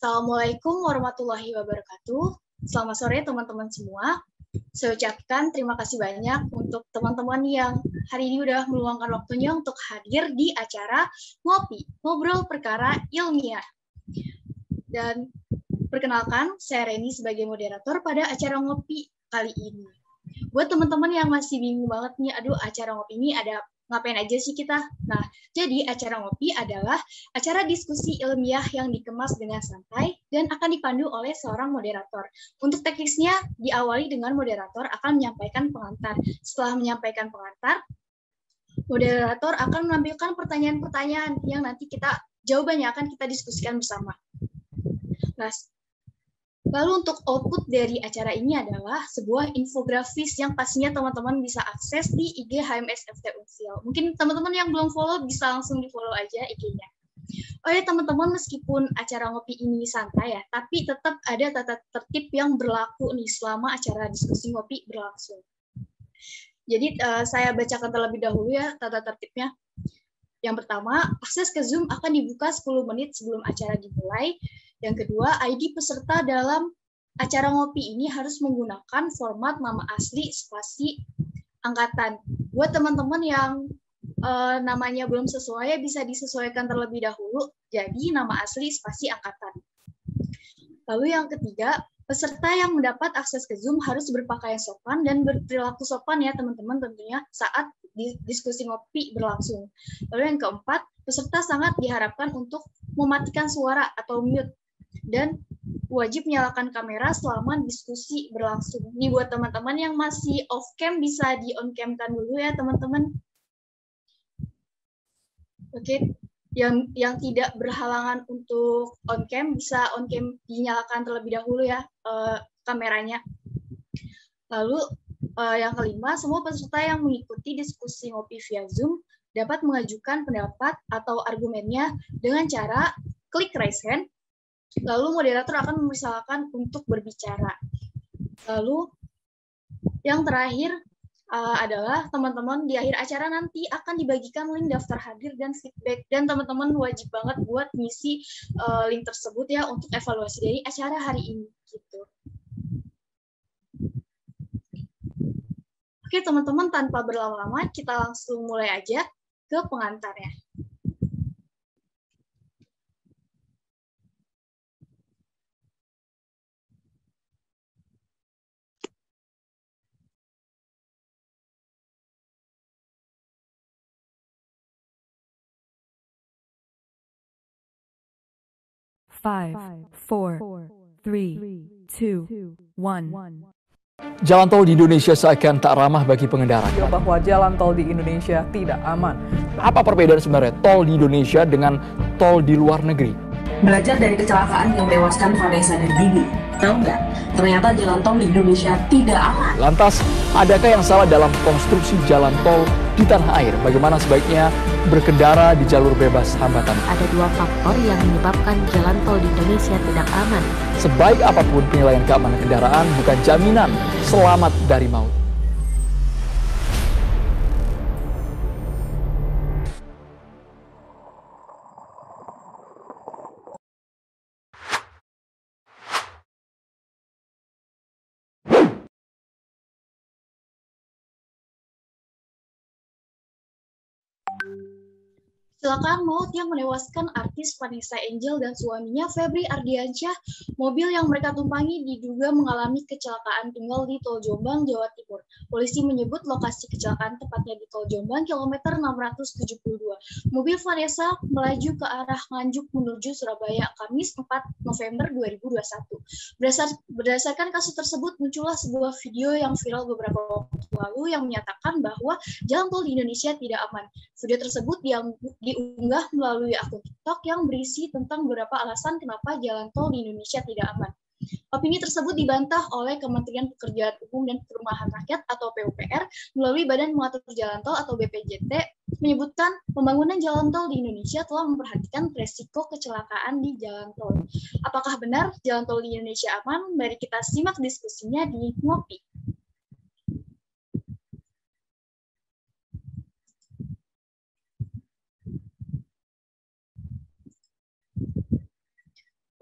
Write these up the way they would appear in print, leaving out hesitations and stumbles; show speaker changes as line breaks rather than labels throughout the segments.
Assalamualaikum warahmatullahi wabarakatuh. Selamat sore teman-teman semua. Saya ucapkan terima kasih banyak untuk teman-teman yang hari ini udah meluangkan waktunya untuk hadir di acara Ngopi, Ngobrol Perkara Ilmiah. Dan perkenalkan, saya Reni sebagai moderator pada acara Ngopi kali ini. Buat teman-teman yang masih bingung banget nih, aduh acara Ngopi ini ada ngapain aja sih kita? Nah, jadi acara Ngopi adalah acara diskusi ilmiah yang dikemas dengan santai dan akan dipandu oleh seorang moderator. Untuk teknisnya diawali dengan moderator akan menyampaikan pengantar. Setelah menyampaikan pengantar, moderator akan menampilkan pertanyaan-pertanyaan yang nanti jawabannya akan kita diskusikan bersama. Nah, lalu untuk output dari acara ini adalah sebuah infografis yang pastinya teman-teman bisa akses di IG HMS FT Unsil. Mungkin teman-teman yang belum follow bisa langsung di-follow aja IG-nya. Oh ya teman-teman, meskipun acara ngopi ini santai ya, tapi tetap ada tata tertib yang berlaku nih selama acara diskusi ngopi berlangsung. Jadi saya bacakan terlebih dahulu ya tata tertibnya. Yang pertama, akses ke Zoom akan dibuka 10 menit sebelum acara dimulai. Yang kedua, ID peserta dalam acara ngopi ini harus menggunakan format nama asli, spasi, angkatan. Buat teman-teman yang namanya belum sesuai, bisa disesuaikan terlebih dahulu, jadi nama asli, spasi, angkatan. Lalu yang ketiga, peserta yang mendapat akses ke Zoom harus berpakaian sopan dan berperilaku sopan ya teman-teman tentunya saat diskusi ngopi berlangsung. Lalu yang keempat, peserta sangat diharapkan untuk mematikan suara atau mute dan wajib menyalakan kamera selama diskusi berlangsung. Ini buat teman-teman yang masih off cam bisa di on cam-kan dulu ya teman-teman. Oke, yang tidak berhalangan untuk on cam bisa on cam dinyalakan terlebih dahulu ya kameranya. Lalu yang kelima, semua peserta yang mengikuti diskusi ngopi via Zoom dapat mengajukan pendapat atau argumennya dengan cara klik raise hand. Lalu moderator akan mempersilahkan untuk berbicara. Lalu yang terakhir adalah teman-teman di akhir acara nanti akan dibagikan link daftar hadir dan feedback. Dan teman-teman wajib banget buat ngisi link tersebut ya untuk evaluasi dari acara hari ini. Gitu. Oke teman-teman, tanpa berlama-lama kita langsung mulai aja ke pengantarnya.
Five, four, three, two, one.
Jalan tol di Indonesia seakan tak ramah bagi pengendara.
Bahwa jalan tol di Indonesia tidak aman.
Apa perbedaan sebenarnya tol di Indonesia dengan tol di luar negeri?
Belajar dari kecelakaan yang menewaskan Vanessa dan Bibi. Tahu nggak? Ternyata jalan tol di Indonesia tidak aman.
Lantas, adakah yang salah dalam konstruksi jalan tol di tanah air? Bagaimana sebaiknya berkendara di jalur bebas hambatan?
Ada dua faktor yang menyebabkan jalan tol di Indonesia tidak aman.
Sebaik apapun penilaian keamanan kendaraan, bukan jaminan selamat dari maut.
Kecelakaan maut yang menewaskan artis Vanessa Angel dan suaminya Febri Ardiansyah. Mobil yang mereka tumpangi diduga mengalami kecelakaan tunggal di Tol Jombang, Jawa Timur. Polisi menyebut lokasi kecelakaan tepatnya di Tol Jombang, kilometer 672. Mobil Vanessa melaju ke arah Nganjuk menuju Surabaya, Kamis 4 November 2021. Berdasarkan kasus tersebut, muncullah sebuah video yang viral beberapa waktu lalu yang menyatakan bahwa jalan tol di Indonesia tidak aman. Video tersebut diunggah melalui akun TikTok yang berisi tentang beberapa alasan kenapa jalan tol di Indonesia tidak aman. Opini tersebut dibantah oleh Kementerian Pekerjaan Umum dan Perumahan Rakyat atau PUPR melalui Badan Mengatur Jalan Tol atau BPJT, menyebutkan pembangunan jalan tol di Indonesia telah memperhatikan resiko kecelakaan di jalan tol. Apakah benar jalan tol di Indonesia aman? Mari kita simak diskusinya di Ngopi.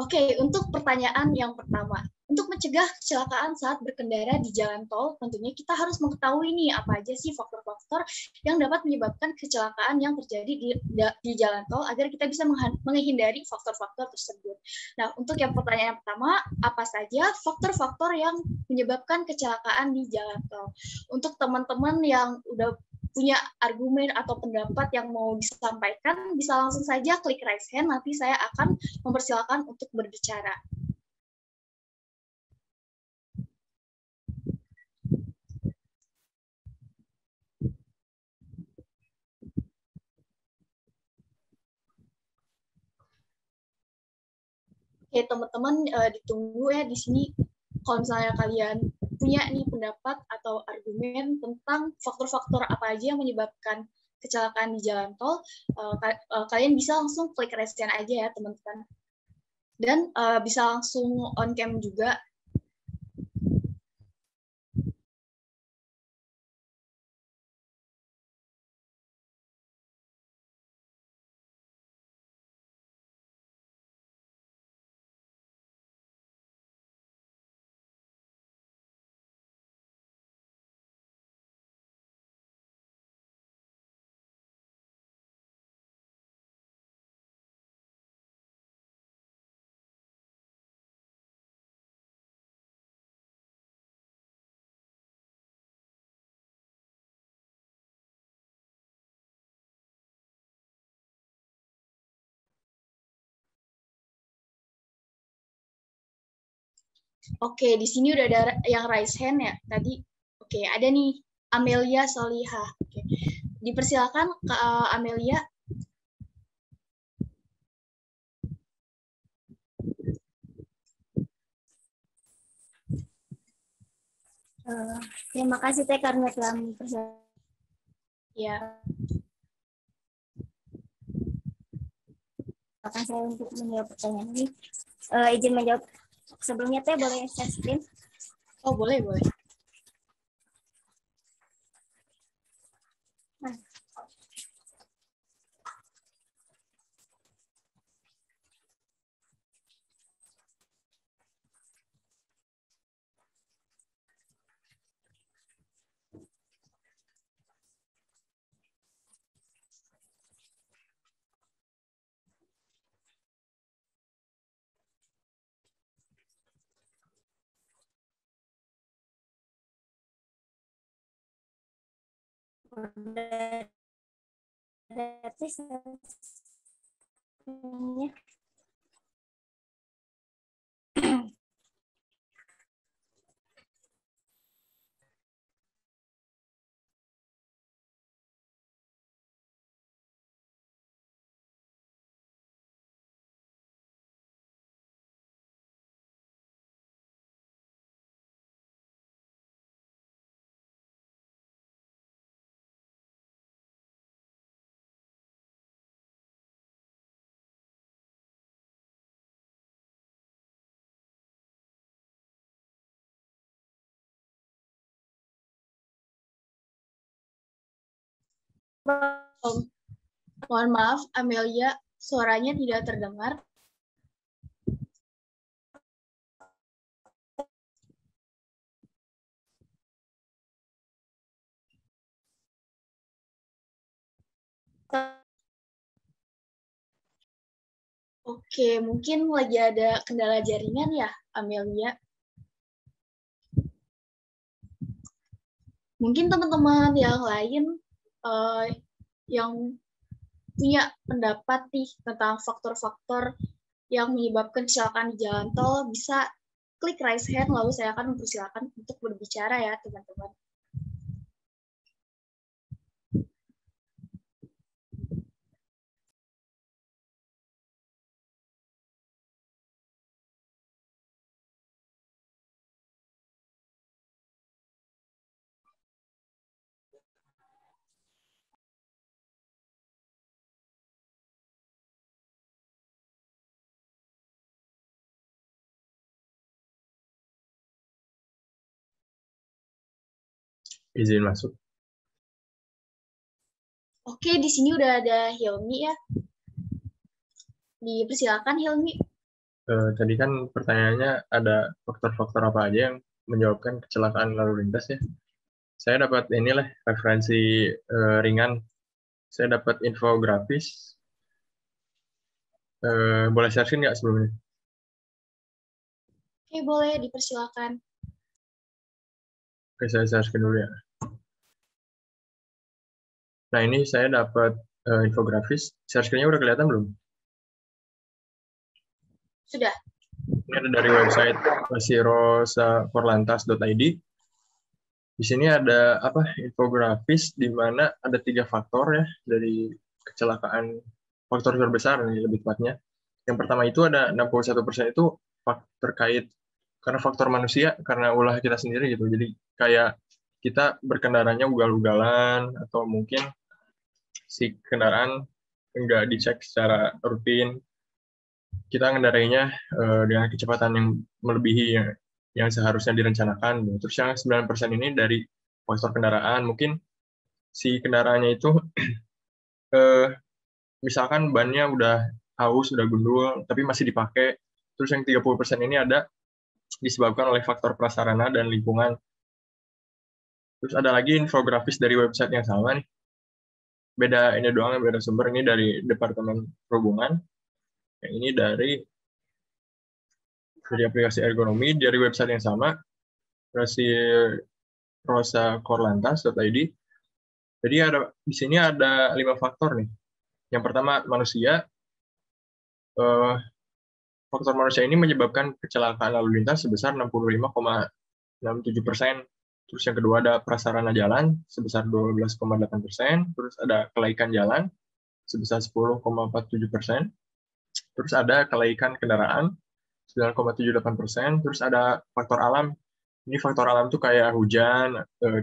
Oke, untuk pertanyaan yang pertama, untuk mencegah kecelakaan saat berkendara di jalan tol, tentunya kita harus mengetahui nih apa aja sih faktor-faktor yang dapat menyebabkan kecelakaan yang terjadi di jalan tol agar kita bisa menghindari faktor-faktor tersebut. Nah, untuk yang pertanyaan pertama, apa saja faktor-faktor yang menyebabkan kecelakaan di jalan tol? Untuk teman-teman yang udah punya argumen atau pendapat yang mau disampaikan, bisa langsung saja klik raise hand, nanti saya akan mempersilakan untuk berbicara. Oke, teman-teman, ditunggu ya di sini. Kalau misalnya kalian punya nih pendapat atau argumen tentang faktor-faktor apa aja yang menyebabkan kecelakaan di jalan tol, kalian bisa langsung klik raise hand aja ya, teman-teman. Dan bisa langsung on cam juga. Oke, di sini udah ada yang raise hand ya tadi. Oke, ada nih Amelia Solihah. Oke. Dipersilakan ke Amelia.
Terima kasih Teh karena telah mempersilakan.
Ya.
Silakan saya untuk menjawab pertanyaan ini. Izin menjawab sebelumnya Teh, boleh share screen?
Oh, boleh, boleh.
Nah.
Mohon maaf, Amelia, suaranya tidak terdengar. Oke, mungkin lagi ada kendala jaringan ya, Amelia. Mungkin teman-teman yang lain yang punya pendapat nih tentang faktor-faktor yang menyebabkan kecelakaan di jalan tol, bisa klik raise hand, lalu saya akan mempersilakan untuk berbicara ya, teman-teman.
Izin masuk.
Oke, di sini udah ada Hilmi ya. Dipersilakan Hilmi.
Tadi kan pertanyaannya ada faktor-faktor apa aja yang menyebabkan kecelakaan lalu lintas ya. Saya dapat inilah referensi ringan. Saya dapat infografis. Boleh sharing nggak sebelumnya?
Oke, boleh dipersilakan.
Oke, saya sharing dulu ya. Nah, ini saya dapat infografis. Share screen-nya udah kelihatan belum?
Sudah.
Ini ada dari website sirosakorlantas.id. Di sini ada infografis di mana ada 3 faktor ya dari kecelakaan, faktor terbesar nih lebih tepatnya. Yang pertama itu ada 61% itu terkait karena faktor manusia, karena ulah kita sendiri gitu. Jadi kayak kita berkendaranya ugal-ugalan atau mungkin si kendaraan enggak dicek secara rutin. Kita ngendarainya dengan kecepatan yang melebihi yang seharusnya direncanakan. Terus yang 9% ini dari faktor kendaraan. Mungkin si kendaraannya itu misalkan bannya udah haus, udah gundul, tapi masih dipakai. Terus yang 30% ini ada disebabkan oleh faktor prasarana dan lingkungan. Terus ada lagi infografis dari website yang sama nih. Beda ini doang, beda sumber. Ini dari Departemen Perhubungan. Yang ini dari aplikasi ergonomi, dari website yang sama, versi rosakorlantas.id. Jadi di sini ada 5 faktor nih. Yang pertama manusia. Faktor manusia ini menyebabkan kecelakaan lalu lintas sebesar 65,67%. Terus yang kedua ada prasarana jalan sebesar 12,8%. Terus ada kelaikan jalan sebesar 10,47%. Terus ada kelaikan kendaraan 9,78%. Terus ada faktor alam. Ini faktor alam tuh kayak hujan,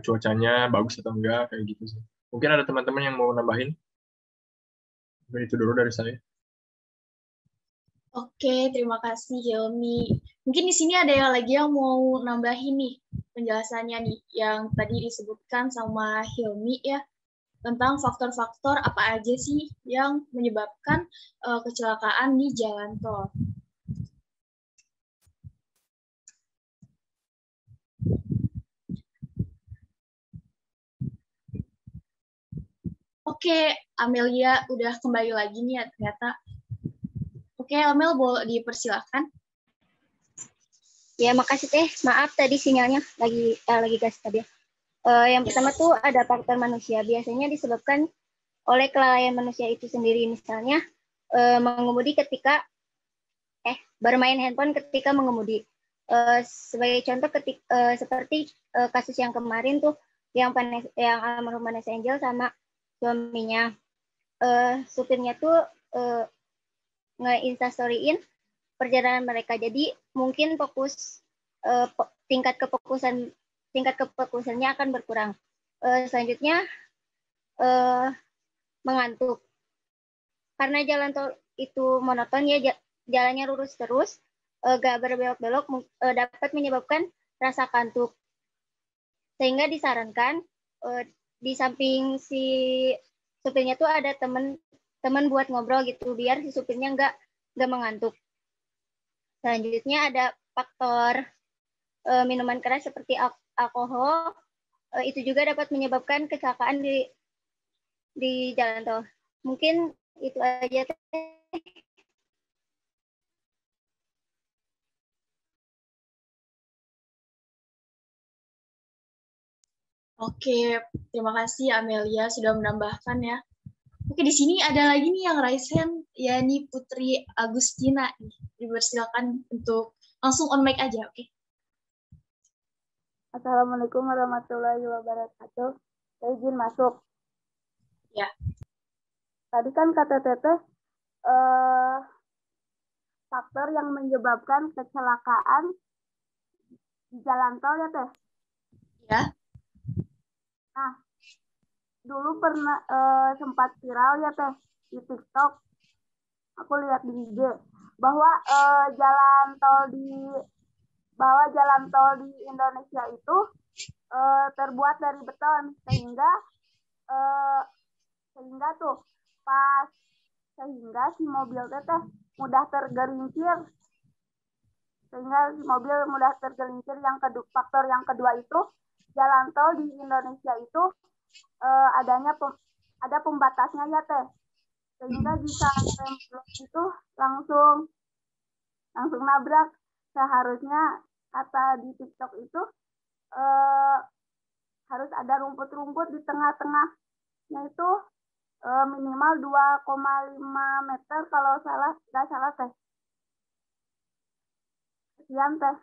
cuacanya bagus atau enggak, kayak gitu sih. Mungkin ada teman-teman yang mau nambahin? Itu dulu dari saya.
Oke, terima kasih Hilmi. Mungkin di sini ada yang lagi yang mau nambahin nih penjelasannya nih yang tadi disebutkan sama Hilmi ya tentang faktor-faktor apa aja sih yang menyebabkan kecelakaan di jalan tol. Oke, Amelia udah kembali lagi nih ya ternyata. Oke, Amel, boleh dipersilakan.
Ya, makasih Teh. Maaf tadi sinyalnya lagi gas tadi. Yang pertama tuh ada faktor manusia. Biasanya disebabkan oleh kelalaian manusia itu sendiri. Misalnya mengemudi ketika bermain handphone ketika mengemudi. Sebagai contoh seperti kasus yang kemarin tuh yang almarhum Vanessa Angel sama suaminya. Supirnya tuh nge-instastoryin perjalanan mereka. Jadi mungkin tingkat kefokusannya akan berkurang. Selanjutnya mengantuk. Karena jalan tol itu monoton ya, jalannya lurus terus, gak berbelok-belok, dapat menyebabkan rasa kantuk. Sehingga disarankan di samping si supirnya tuh ada teman buat ngobrol gitu biar si supirnya nggak mengantuk. Selanjutnya ada faktor minuman keras seperti alkohol, itu juga dapat menyebabkan kecelakaan di jalan tol. Mungkin itu aja.
Oke, terima kasih Amelia sudah menambahkan ya. Oke, di sini ada lagi nih yang raise hand, yakni Putri Agustina. Dipersilakan untuk langsung on mic aja, oke?
Assalamualaikum warahmatullahi wabarakatuh. Saya izin masuk.
Ya.
Tadi kan kata Teteh, faktor yang menyebabkan kecelakaan di jalan tol ya Teh?
Ya.
Nah, dulu pernah sempat viral ya Teh di TikTok. Aku lihat di IG bahwa jalan tol di Indonesia itu terbuat dari beton sehingga si mobil teh mudah tergelincir sehingga si mobil mudah tergelincir. Faktor yang kedua itu jalan tol di Indonesia itu ada pembatasnya ya Teh, sehingga jika rem belum itu langsung nabrak. Seharusnya kata di TikTok itu harus ada rumput-rumput di tengah-tengahnya itu minimal 2,5 meter kalau nggak salah Teh. Sekian Teh.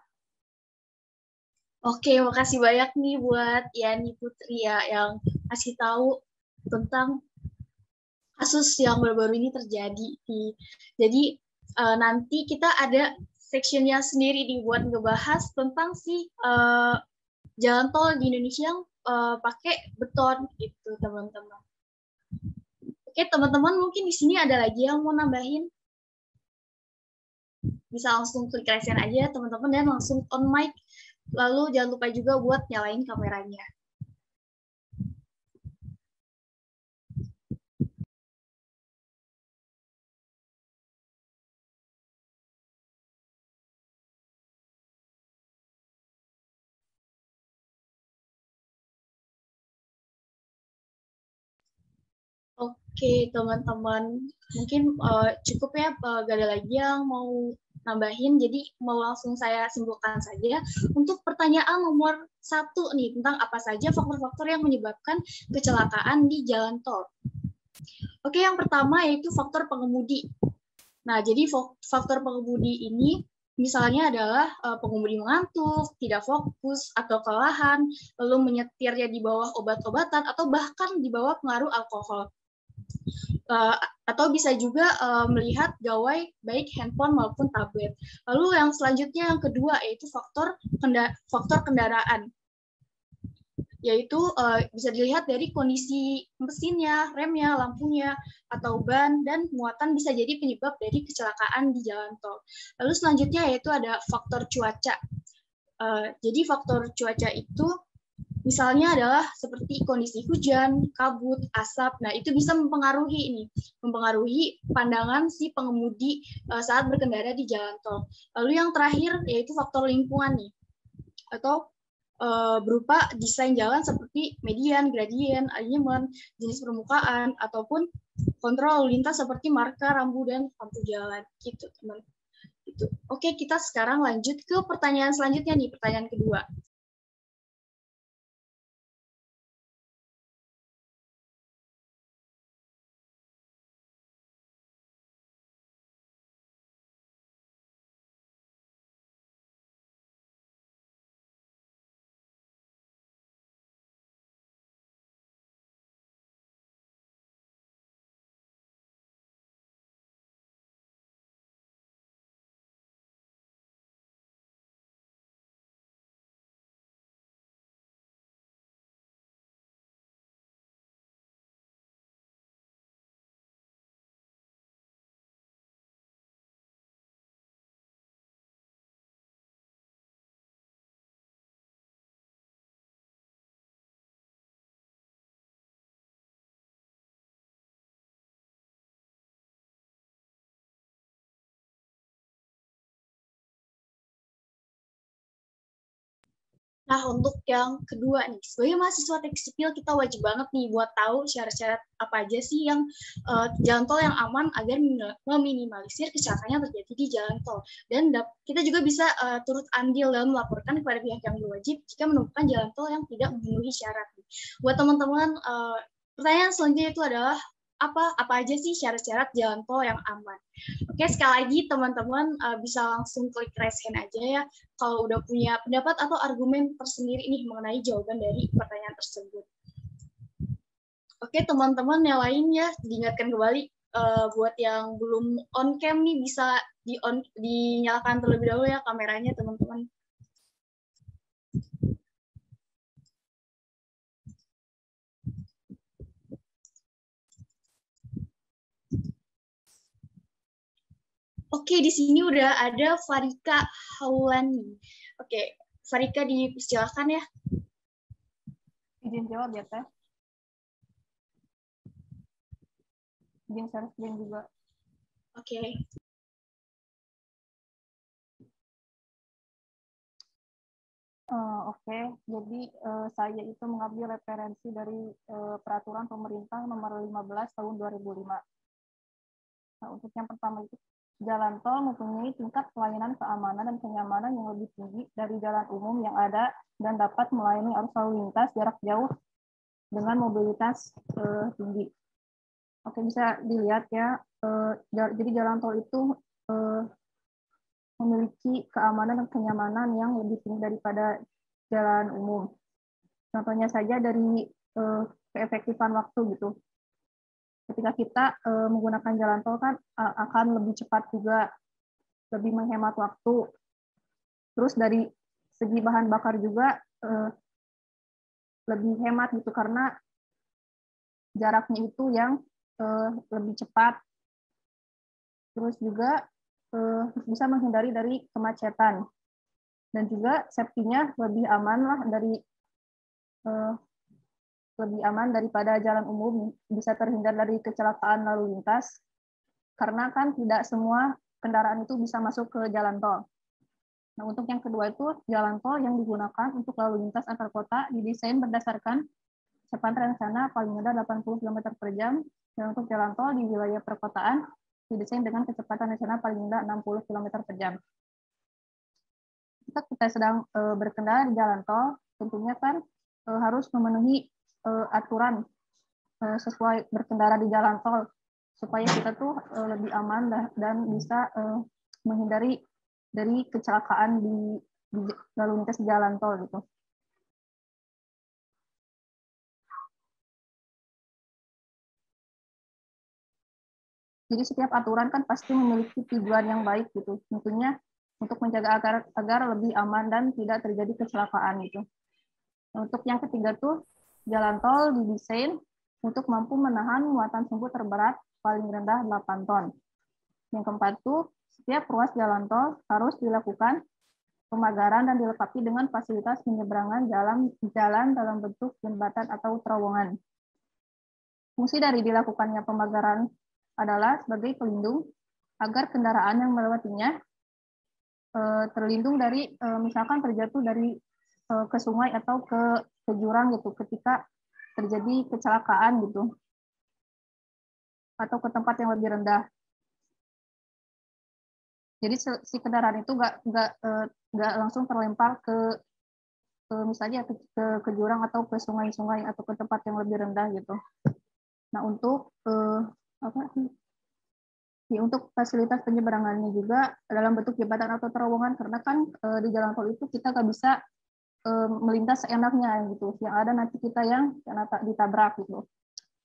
Oke, makasih banyak nih buat Yani Putri ya yang kasih tahu tentang kasus yang baru-baru ini terjadi. Jadi nanti kita ada sectionnya sendiri dibuat ngebahas tentang jalan tol di Indonesia yang pakai beton gitu teman-teman. Oke teman-teman, mungkin di sini ada lagi yang mau nambahin. Bisa langsung klik resen aja teman-teman dan langsung on mic. Lalu jangan lupa juga buat nyalain kameranya. Oke, teman-teman. Mungkin cukup ya, gak ada lagi yang mau nambahin, jadi mau langsung saya simpulkan saja. Untuk pertanyaan nomor 1 nih, tentang apa saja faktor-faktor yang menyebabkan kecelakaan di jalan tol. Oke, yang pertama yaitu faktor pengemudi. Nah, jadi faktor pengemudi ini misalnya adalah pengemudi mengantuk, tidak fokus, atau kelelahan, lalu menyetirnya di bawah obat-obatan, atau bahkan di bawah pengaruh alkohol. Atau bisa juga melihat gawai baik handphone maupun tablet. Lalu yang selanjutnya yang kedua yaitu faktor kendaraan, yaitu bisa dilihat dari kondisi mesinnya, remnya, lampunya, atau ban, dan muatan bisa jadi penyebab dari kecelakaan di jalan tol. Lalu selanjutnya yaitu ada faktor cuaca. Jadi faktor cuaca itu misalnya adalah seperti kondisi hujan, kabut, asap. Nah, itu bisa mempengaruhi pandangan si pengemudi saat berkendara di jalan tol. Lalu yang terakhir yaitu faktor lingkungan nih, atau berupa desain jalan seperti median, gradien, alignment, jenis permukaan, ataupun kontrol lalu lintas seperti marka, rambu, dan lampu jalan. Gitu, teman. Gitu. Oke, kita sekarang lanjut ke pertanyaan selanjutnya nih, pertanyaan kedua. Nah, untuk yang kedua nih, sebagai mahasiswa teknik sipil kita wajib banget nih buat tahu syarat-syarat apa aja sih yang jalan tol yang aman agar meminimalisir kecelakaan yang terjadi di jalan tol. Dan kita juga bisa turut andil dalam melaporkan kepada pihak yang berwajib jika menemukan jalan tol yang tidak memenuhi syarat. Buat teman-teman, pertanyaan selanjutnya itu adalah apa aja sih syarat-syarat jalan tol yang aman. Oke, sekali lagi teman-teman bisa langsung klik raise hand aja ya kalau udah punya pendapat atau argumen tersendiri nih mengenai jawaban dari pertanyaan tersebut. Oke, teman-teman yang lainnya diingatkan kembali buat yang belum on cam nih bisa dinyalakan terlebih dahulu ya kameranya teman-teman. Oke, di sini udah ada Farika Haulani. Oke, Farika dipersilakan ya.
Izin jawab ya, Teh. Izin share screen juga.
Oke.
Oke, jadi saya itu mengambil referensi dari Peraturan Pemerintah Nomor 15 Tahun 2005. Nah, untuk yang pertama itu, jalan tol mempunyai tingkat pelayanan keamanan dan kenyamanan yang lebih tinggi dari jalan umum yang ada dan dapat melayani arus lalu lintas jarak jauh dengan mobilitas tinggi. Oke, bisa dilihat ya. Jadi jalan tol itu memiliki keamanan dan kenyamanan yang lebih tinggi daripada jalan umum. Contohnya saja dari keefektifan waktu gitu. Ketika kita menggunakan jalan tol kan akan lebih cepat juga, lebih menghemat waktu. Terus dari segi bahan bakar juga lebih hemat gitu karena jaraknya itu yang lebih cepat. Terus juga bisa menghindari dari kemacetan dan juga safety-nya lebih aman lah lebih aman daripada jalan umum, bisa terhindar dari kecelakaan lalu lintas karena kan tidak semua kendaraan itu bisa masuk ke jalan tol. Nah, untuk yang kedua itu jalan tol yang digunakan untuk lalu lintas antar kota didesain berdasarkan kecepatan rencana paling rendah 80 km per jam, dan untuk jalan tol di wilayah perkotaan didesain dengan kecepatan rencana paling rendah 60 km per jam. Jika kita sedang berkendara di jalan tol, tentunya kan harus memenuhi aturan sesuai berkendara di jalan tol supaya kita tuh lebih aman dan bisa menghindari dari kecelakaan di lalu lintas di jalan tol gitu. Jadi setiap aturan kan pasti memiliki tujuan yang baik gitu. Tentunya untuk menjaga agar lebih aman dan tidak terjadi kecelakaan gitu. Untuk yang ketiga tuh jalan tol didesain untuk mampu menahan muatan sumbu terberat paling rendah 8 ton. Yang keempat tuh setiap ruas jalan tol harus dilakukan pemagaran dan dilengkapi dengan fasilitas penyeberangan jalan dalam bentuk jembatan atau terowongan. Fungsi dari dilakukannya pemagaran adalah sebagai pelindung agar kendaraan yang melewatinya terlindung dari misalkan terjatuh dari ke sungai atau ke jurang gitu ketika terjadi kecelakaan gitu atau ke tempat yang lebih rendah. Jadi si kendaraan itu nggak langsung terlempar ke misalnya ke jurang atau ke sungai-sungai atau ke tempat yang lebih rendah gitu. Nah untuk untuk fasilitas penyeberangannya juga dalam bentuk jembatan atau terowongan karena kan di jalan tol itu kita nggak bisa melintas seenaknya gitu. Yang ada nanti kita yang ditabrak gitu.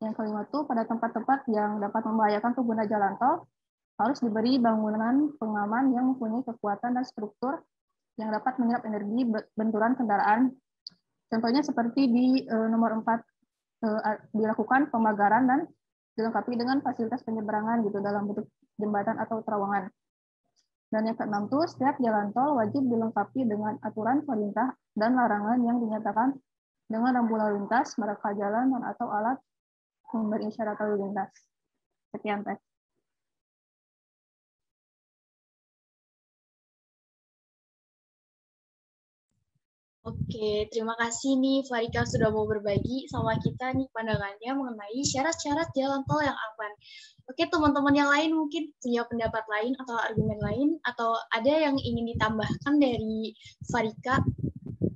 Yang kelima tuh pada tempat-tempat yang dapat membahayakan pengguna jalan tol harus diberi bangunan pengaman yang mempunyai kekuatan dan struktur yang dapat menyerap energi benturan kendaraan. Contohnya seperti di nomor 4 dilakukan pemagaran dan dilengkapi dengan fasilitas penyeberangan gitu dalam bentuk jembatan atau terowongan. Dan yang keenam tuh setiap jalan tol wajib dilengkapi dengan aturan perintah dan larangan yang dinyatakan dengan rambu lalu lintas, marka jalan dan atau alat memberi isyarat lalu lintas. Sekian teh.
Oke, terima kasih nih Farika sudah mau berbagi sama kita nih pandangannya mengenai syarat-syarat jalan tol yang aman. Oke, teman-teman yang lain mungkin punya pendapat lain atau argumen lain atau ada yang ingin ditambahkan dari Farika,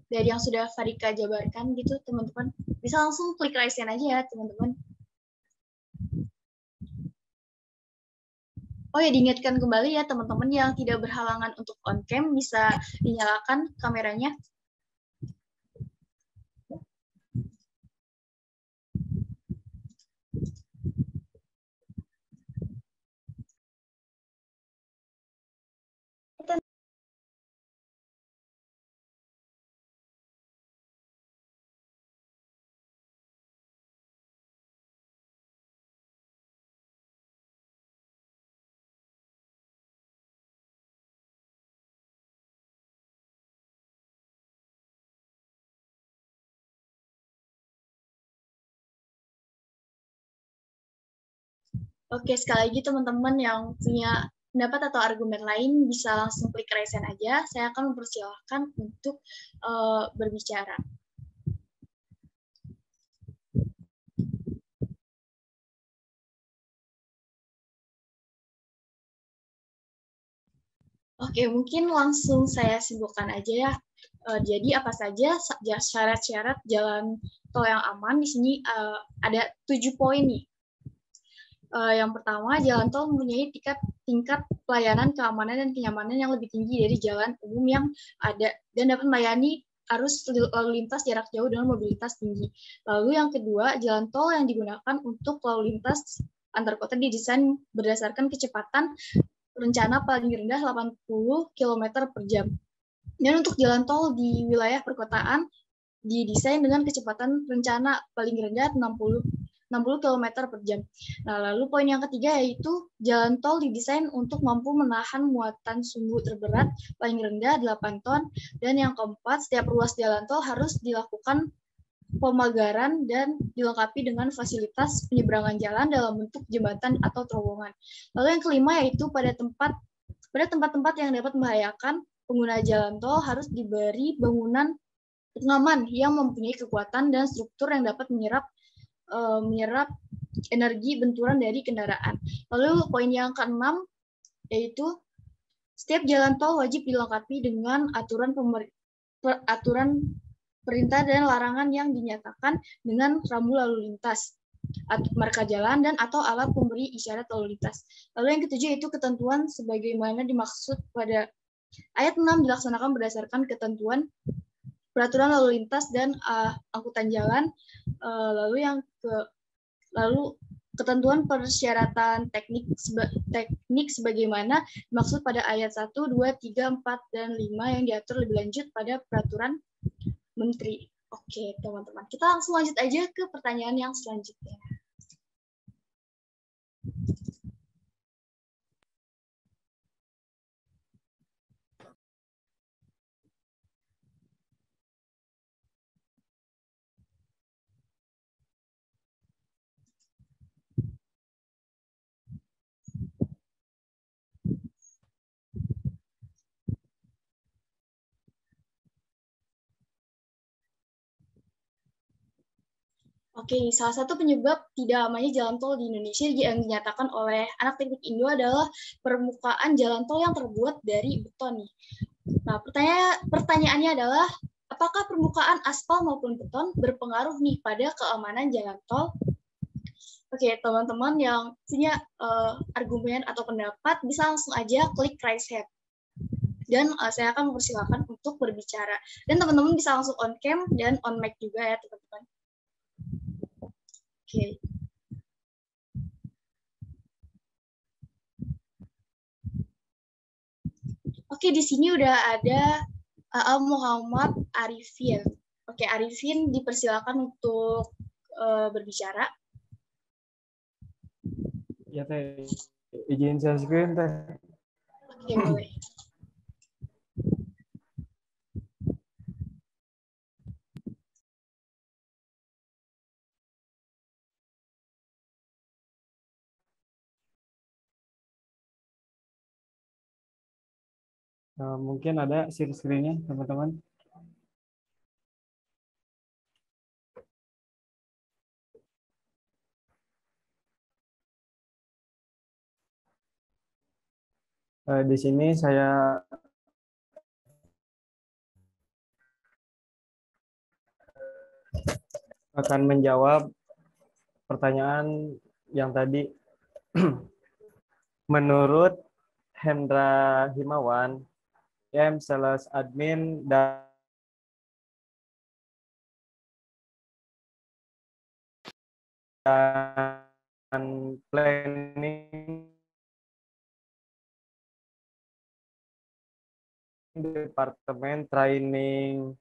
dari yang sudah Farika jabarkan gitu, teman-teman. Bisa langsung klik raise hand aja ya, teman-teman. Oh ya, diingatkan kembali ya teman-teman yang tidak berhalangan untuk on cam bisa dinyalakan kameranya. Oke, sekali lagi teman-teman yang punya pendapat atau argumen lain bisa langsung klik raise hand aja. Saya akan mempersilahkan untuk berbicara. Oke, mungkin langsung saya simpulkan aja ya. Jadi apa saja syarat-syarat jalan tol yang aman di sini ada 7 poin nih. Yang pertama, jalan tol mempunyai tingkat pelayanan keamanan dan kenyamanan yang lebih tinggi dari jalan umum yang ada dan dapat melayani arus lalu lintas jarak jauh dengan mobilitas tinggi. Lalu yang kedua, jalan tol yang digunakan untuk lalu lintas antar kota didesain berdasarkan kecepatan rencana paling rendah 80 km per jam. Dan untuk jalan tol di wilayah perkotaan didesain dengan kecepatan rencana paling rendah 60 km per jam. Nah, lalu poin yang ketiga yaitu jalan tol didesain untuk mampu menahan muatan sumbu terberat paling rendah 8 ton. Dan yang keempat, setiap ruas jalan tol harus dilakukan pemagaran dan dilengkapi dengan fasilitas penyeberangan jalan dalam bentuk jembatan atau terowongan. Lalu yang kelima yaitu pada tempat-tempat yang dapat membahayakan pengguna jalan tol harus diberi bangunan pengaman yang mempunyai kekuatan dan struktur yang dapat menyerap energi benturan dari kendaraan. Lalu poin yang keenam yaitu setiap jalan tol wajib dilengkapi dengan aturan perintah dan larangan yang dinyatakan dengan rambu lalu lintas, marka jalan dan atau alat pemberi isyarat lalu lintas. Lalu yang ketujuh itu ketentuan sebagaimana dimaksud pada ayat 6 dilaksanakan berdasarkan ketentuan peraturan lalu lintas dan angkutan jalan. Lalu ketentuan persyaratan teknik sebagaimana dimaksud pada ayat 1, 2, 3, 4, dan 5 yang diatur lebih lanjut pada peraturan menteri. Oke, teman-teman. Kita langsung lanjut aja ke pertanyaan yang selanjutnya. Oke, salah satu penyebab tidak amannya jalan tol di Indonesia yang dinyatakan oleh anak teknik Indo adalah permukaan jalan tol yang terbuat dari beton nih. Nah, pertanyaannya adalah, apakah permukaan aspal maupun beton berpengaruh nih pada keamanan jalan tol? Oke, teman-teman yang punya argumen atau pendapat bisa langsung aja klik raise hand. Dan saya akan mempersilahkan untuk berbicara. Dan teman-teman bisa langsung on cam dan on mic juga ya, teman-teman. Oke. Oke, di sini udah ada Muhammad Arifin. Oke, Arifin dipersilakan untuk berbicara.
Ya teh, izin share screen teh.
Oke, boleh.
Mungkin ada share screen-nya, teman-teman. Di sini saya akan menjawab pertanyaan yang tadi. Menurut Hendra Himawan, sales admin dan planning Departemen Training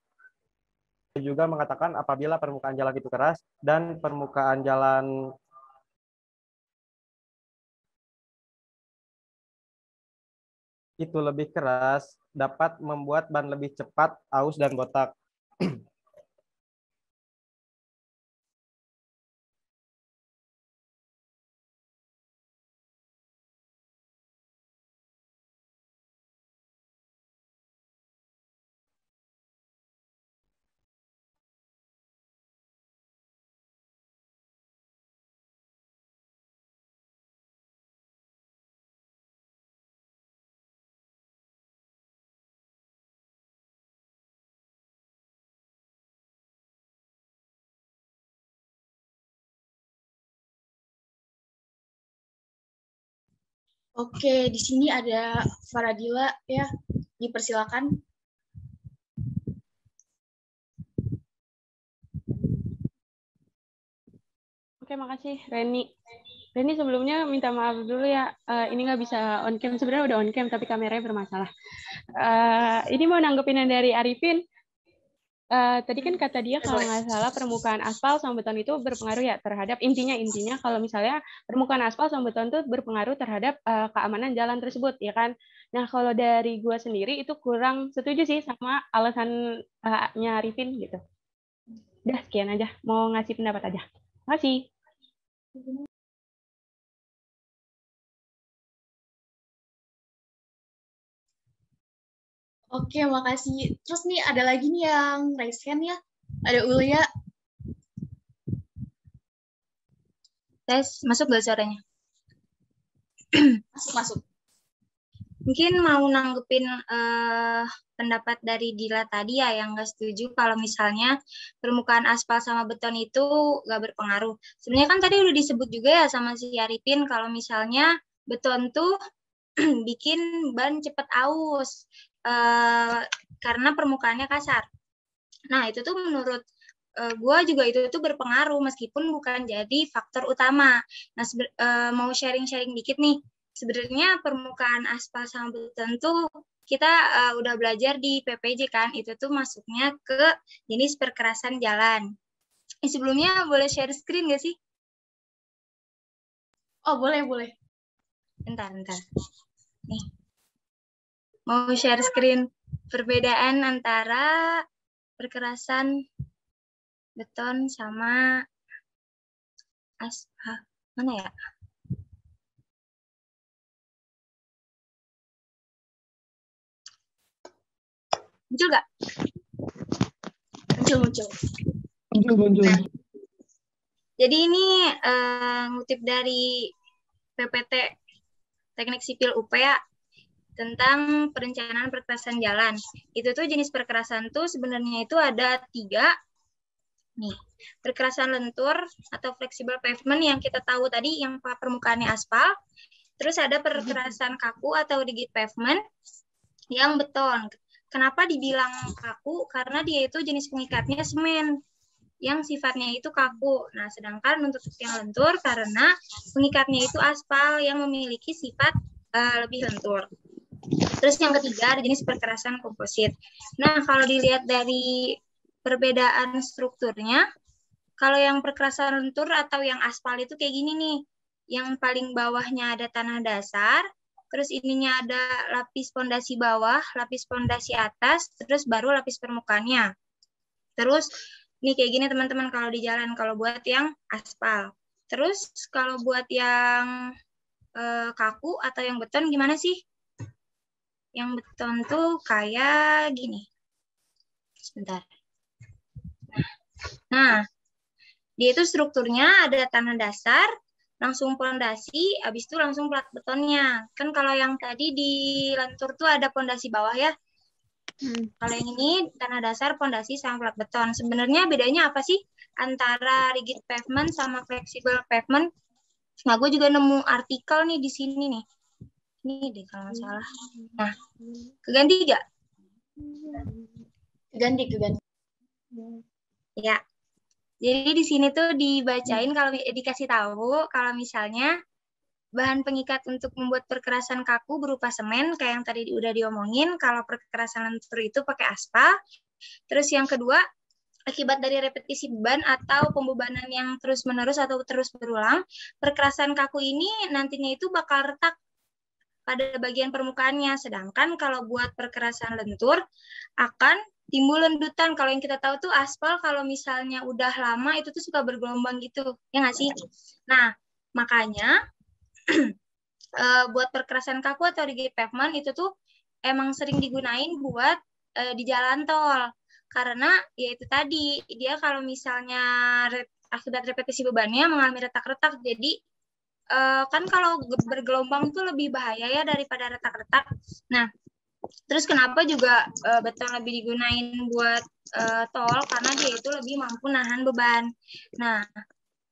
juga mengatakan apabila permukaan jalan itu keras dan permukaan jalan itu lebih keras dapat membuat ban lebih cepat aus dan botak.
Oke, di sini ada Faradila ya, dipersilakan.
Oke, makasih Reni. Reni sebelumnya minta maaf dulu ya, ini nggak bisa on cam, sebenarnya udah on cam tapi kameranya bermasalah. Ini mau nanggepin yang dari Arifin. Tadi kan kata dia kalau nggak salah permukaan aspal sama beton itu berpengaruh ya terhadap intinya kalau misalnya permukaan aspal sama beton itu berpengaruh terhadap keamanan jalan tersebut ya kan. Nah kalau dari gua sendiri itu kurang setuju sih sama alasannya Arifin gitu. Udah sekian aja, mau ngasih pendapat aja. Makasih.
Oke, makasih. Terus nih ada lagi nih yang raise hand ya. Ada Ulia.
Tes, masuk gak suaranya?
Masuk.
Mungkin mau nanggepin pendapat dari Dila tadi ya, yang nggak setuju kalau misalnya permukaan aspal sama beton itu nggak berpengaruh. Sebenarnya kan tadi udah disebut juga ya sama si Arifin kalau misalnya beton tuh bikin ban cepat aus karena permukaannya kasar. Nah itu tuh menurut gue juga itu tuh berpengaruh meskipun bukan jadi faktor utama. Nah mau sharing-sharing dikit nih. Sebenarnya permukaan aspal sama beton tuh kita udah belajar di PPJ kan, itu tuh masuknya ke jenis perkerasan jalan. Sebelumnya boleh share screen nggak sih?
Oh boleh.
Bentar. Nih, mau share screen perbedaan antara perkerasan beton sama aspal. Mana ya? Muncul nggak?
Muncul.
Nah, jadi ini ngutip dari PPT Teknik Sipil UP ya, tentang perencanaan perkerasan jalan. Itu tuh jenis perkerasan tuh sebenarnya itu ada 3. Nih, perkerasan lentur atau flexible pavement yang kita tahu tadi yang permukaannya aspal. Terus ada perkerasan kaku atau rigid pavement yang beton. Kenapa dibilang kaku? Karena dia itu jenis pengikatnya semen yang sifatnya itu kaku. Nah, sedangkan untuk yang lentur karena pengikatnya itu aspal yang memiliki sifat lebih lentur. Terus yang ketiga ada jenis perkerasan komposit. Nah, kalau dilihat dari perbedaan strukturnya, kalau yang perkerasan lentur atau yang aspal itu kayak gini nih. Yang paling bawahnya ada tanah dasar, terus ininya ada lapis pondasi bawah, lapis pondasi atas, terus baru lapis permukaannya. Terus ini kayak gini teman-teman kalau di jalan, kalau buat yang aspal. Terus kalau buat yang kaku atau yang beton gimana sih? Yang beton tuh kayak gini. Sebentar. Nah, dia itu strukturnya ada tanah dasar, langsung pondasi, habis itu langsung plat betonnya. Kan kalau yang tadi di lentur tuh ada pondasi bawah ya. Kalau yang ini tanah dasar, pondasi, sama plat beton. Sebenarnya bedanya apa sih antara rigid pavement sama flexible pavement? Nah, gue juga nemu artikel nih di sini nih. Ini deh kalau nggak salah. Nah, keganti nggak?
Keganti.
Ya. Jadi di sini tuh dibacain kalau dikasih tahu kalau misalnya bahan pengikat untuk membuat perkerasan kaku berupa semen kayak yang tadi udah diomongin, kalau perkerasan lentur itu pakai aspal. Terus yang kedua, akibat dari repetisi beban atau pembebanan yang terus-menerus atau terus berulang, perkerasan kaku ini nantinya itu bakal retak pada bagian permukaannya. Sedangkan kalau buat perkerasan lentur akan timbul lendutan. Kalau yang kita tahu tuh aspal kalau misalnya udah lama itu tuh suka bergelombang gitu. Ya nggak sih? Nah, makanya buat perkerasan kaku atau rigid pavement itu tuh emang sering digunain buat di jalan tol. Karena ya itu tadi, dia kalau misalnya akibat repetisi bebannya mengalami retak-retak. Jadi kan kalau bergelombang tuh lebih bahaya ya daripada retak-retak. Nah, terus kenapa juga beton lebih digunain buat tol? Karena dia itu lebih mampu nahan beban. Nah,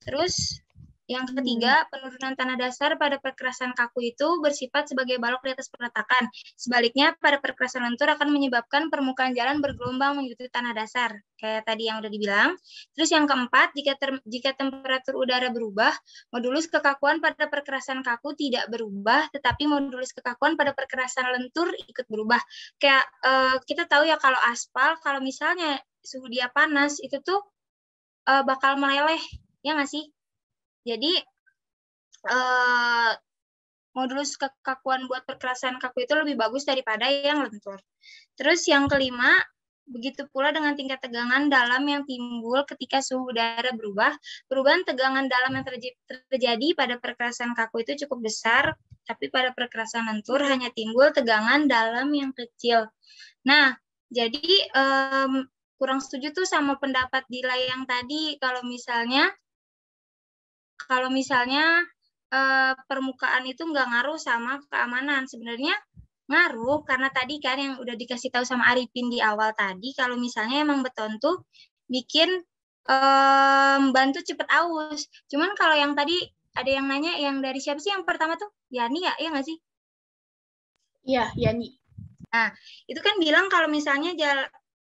terus Yang ketiga, penurunan tanah dasar pada perkerasan kaku itu bersifat sebagai balok di atas peletakan. Sebaliknya, pada perkerasan lentur akan menyebabkan permukaan jalan bergelombang mengikuti tanah dasar, kayak tadi yang udah dibilang. Terus yang keempat, jika temperatur udara berubah, modulus kekakuan pada perkerasan kaku tidak berubah, tetapi modulus kekakuan pada perkerasan lentur ikut berubah. Kayak kita tahu ya kalau aspal, kalau misalnya suhu dia panas, itu tuh bakal meleleh, ya nggak sih? Jadi, modulus kekakuan buat perkerasan kaku itu lebih bagus daripada yang lentur. Terus yang kelima, begitu pula dengan tingkat tegangan dalam yang timbul ketika suhu udara berubah. Perubahan tegangan dalam yang terjadi pada perkerasan kaku itu cukup besar, tapi pada perkerasan lentur hanya timbul tegangan dalam yang kecil. Nah, jadi kurang setuju tuh sama pendapat Dila yang tadi, kalau misalnya permukaan itu nggak ngaruh sama keamanan. Sebenarnya ngaruh, karena tadi kan yang udah dikasih tahu sama Arifin di awal tadi, kalau misalnya emang beton tuh bikin ban tuh cepet aus. Cuman kalau yang tadi ada yang nanya, yang dari siapa sih yang pertama tuh? Yani ya? Iya nggak sih?
Iya, Yani.
Nah, itu kan bilang kalau misalnya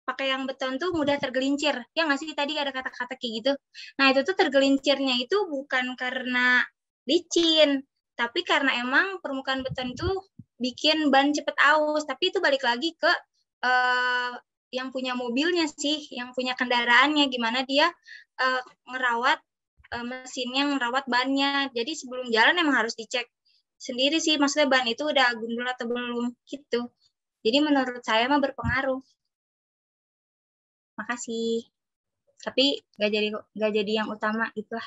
pakai yang beton tuh mudah tergelincir. Ya nggak sih? Tadi ada kata-kata kayak gitu. Nah, itu tuh tergelincirnya itu bukan karena licin, tapi karena emang permukaan beton tuh bikin ban cepet aus. Tapi itu balik lagi ke yang punya mobilnya sih, yang punya kendaraannya, gimana dia ngerawat mesinnya, ngerawat bannya. Jadi sebelum jalan emang harus dicek sendiri sih, maksudnya ban itu udah gundul atau belum gitu. Jadi menurut saya mah berpengaruh. Makasih. Tapi nggak jadi yang utama itulah.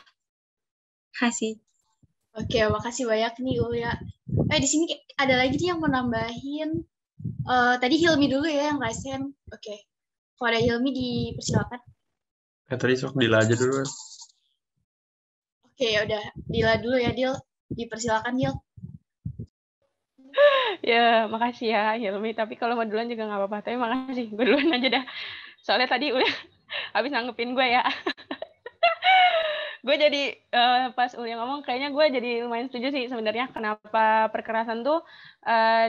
Makasih.
Oke, makasih banyak nih Ulya. Di sini ada lagi nih yang mau nambahin. Tadi Hilmi dulu ya yang raisen. Oke. Kalau ada Hilmi dipersilakan.
Tadi sok Dila aja dulu.
Oke, ya udah. Dila dulu ya, Dil. Dipersilakan, Dil.
Ya, makasih ya Hilmi. Tapi kalau mau duluan juga nggak apa-apa. Tapi makasih, gue duluan aja dah. Soalnya tadi udah habis nanggepin gue ya. Gue jadi pas Ulya ngomong, kayaknya gue jadi lumayan setuju sih sebenarnya kenapa perkerasan tuh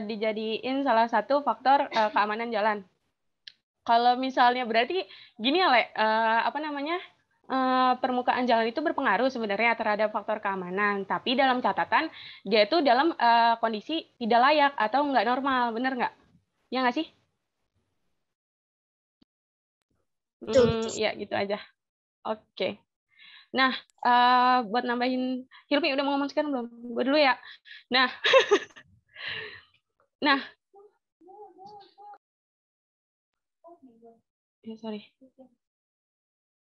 dijadiin salah satu faktor keamanan jalan. Kalau misalnya berarti gini ya, Le, permukaan jalan itu berpengaruh sebenarnya terhadap faktor keamanan, tapi dalam catatan dia itu dalam kondisi tidak layak atau nggak normal, bener nggak? Ya nggak sih? Ya gitu aja. Oke. Nah, buat nambahin, Hilmi udah mau ngomong sekarang belum? Gue dulu ya. Nah, sorry.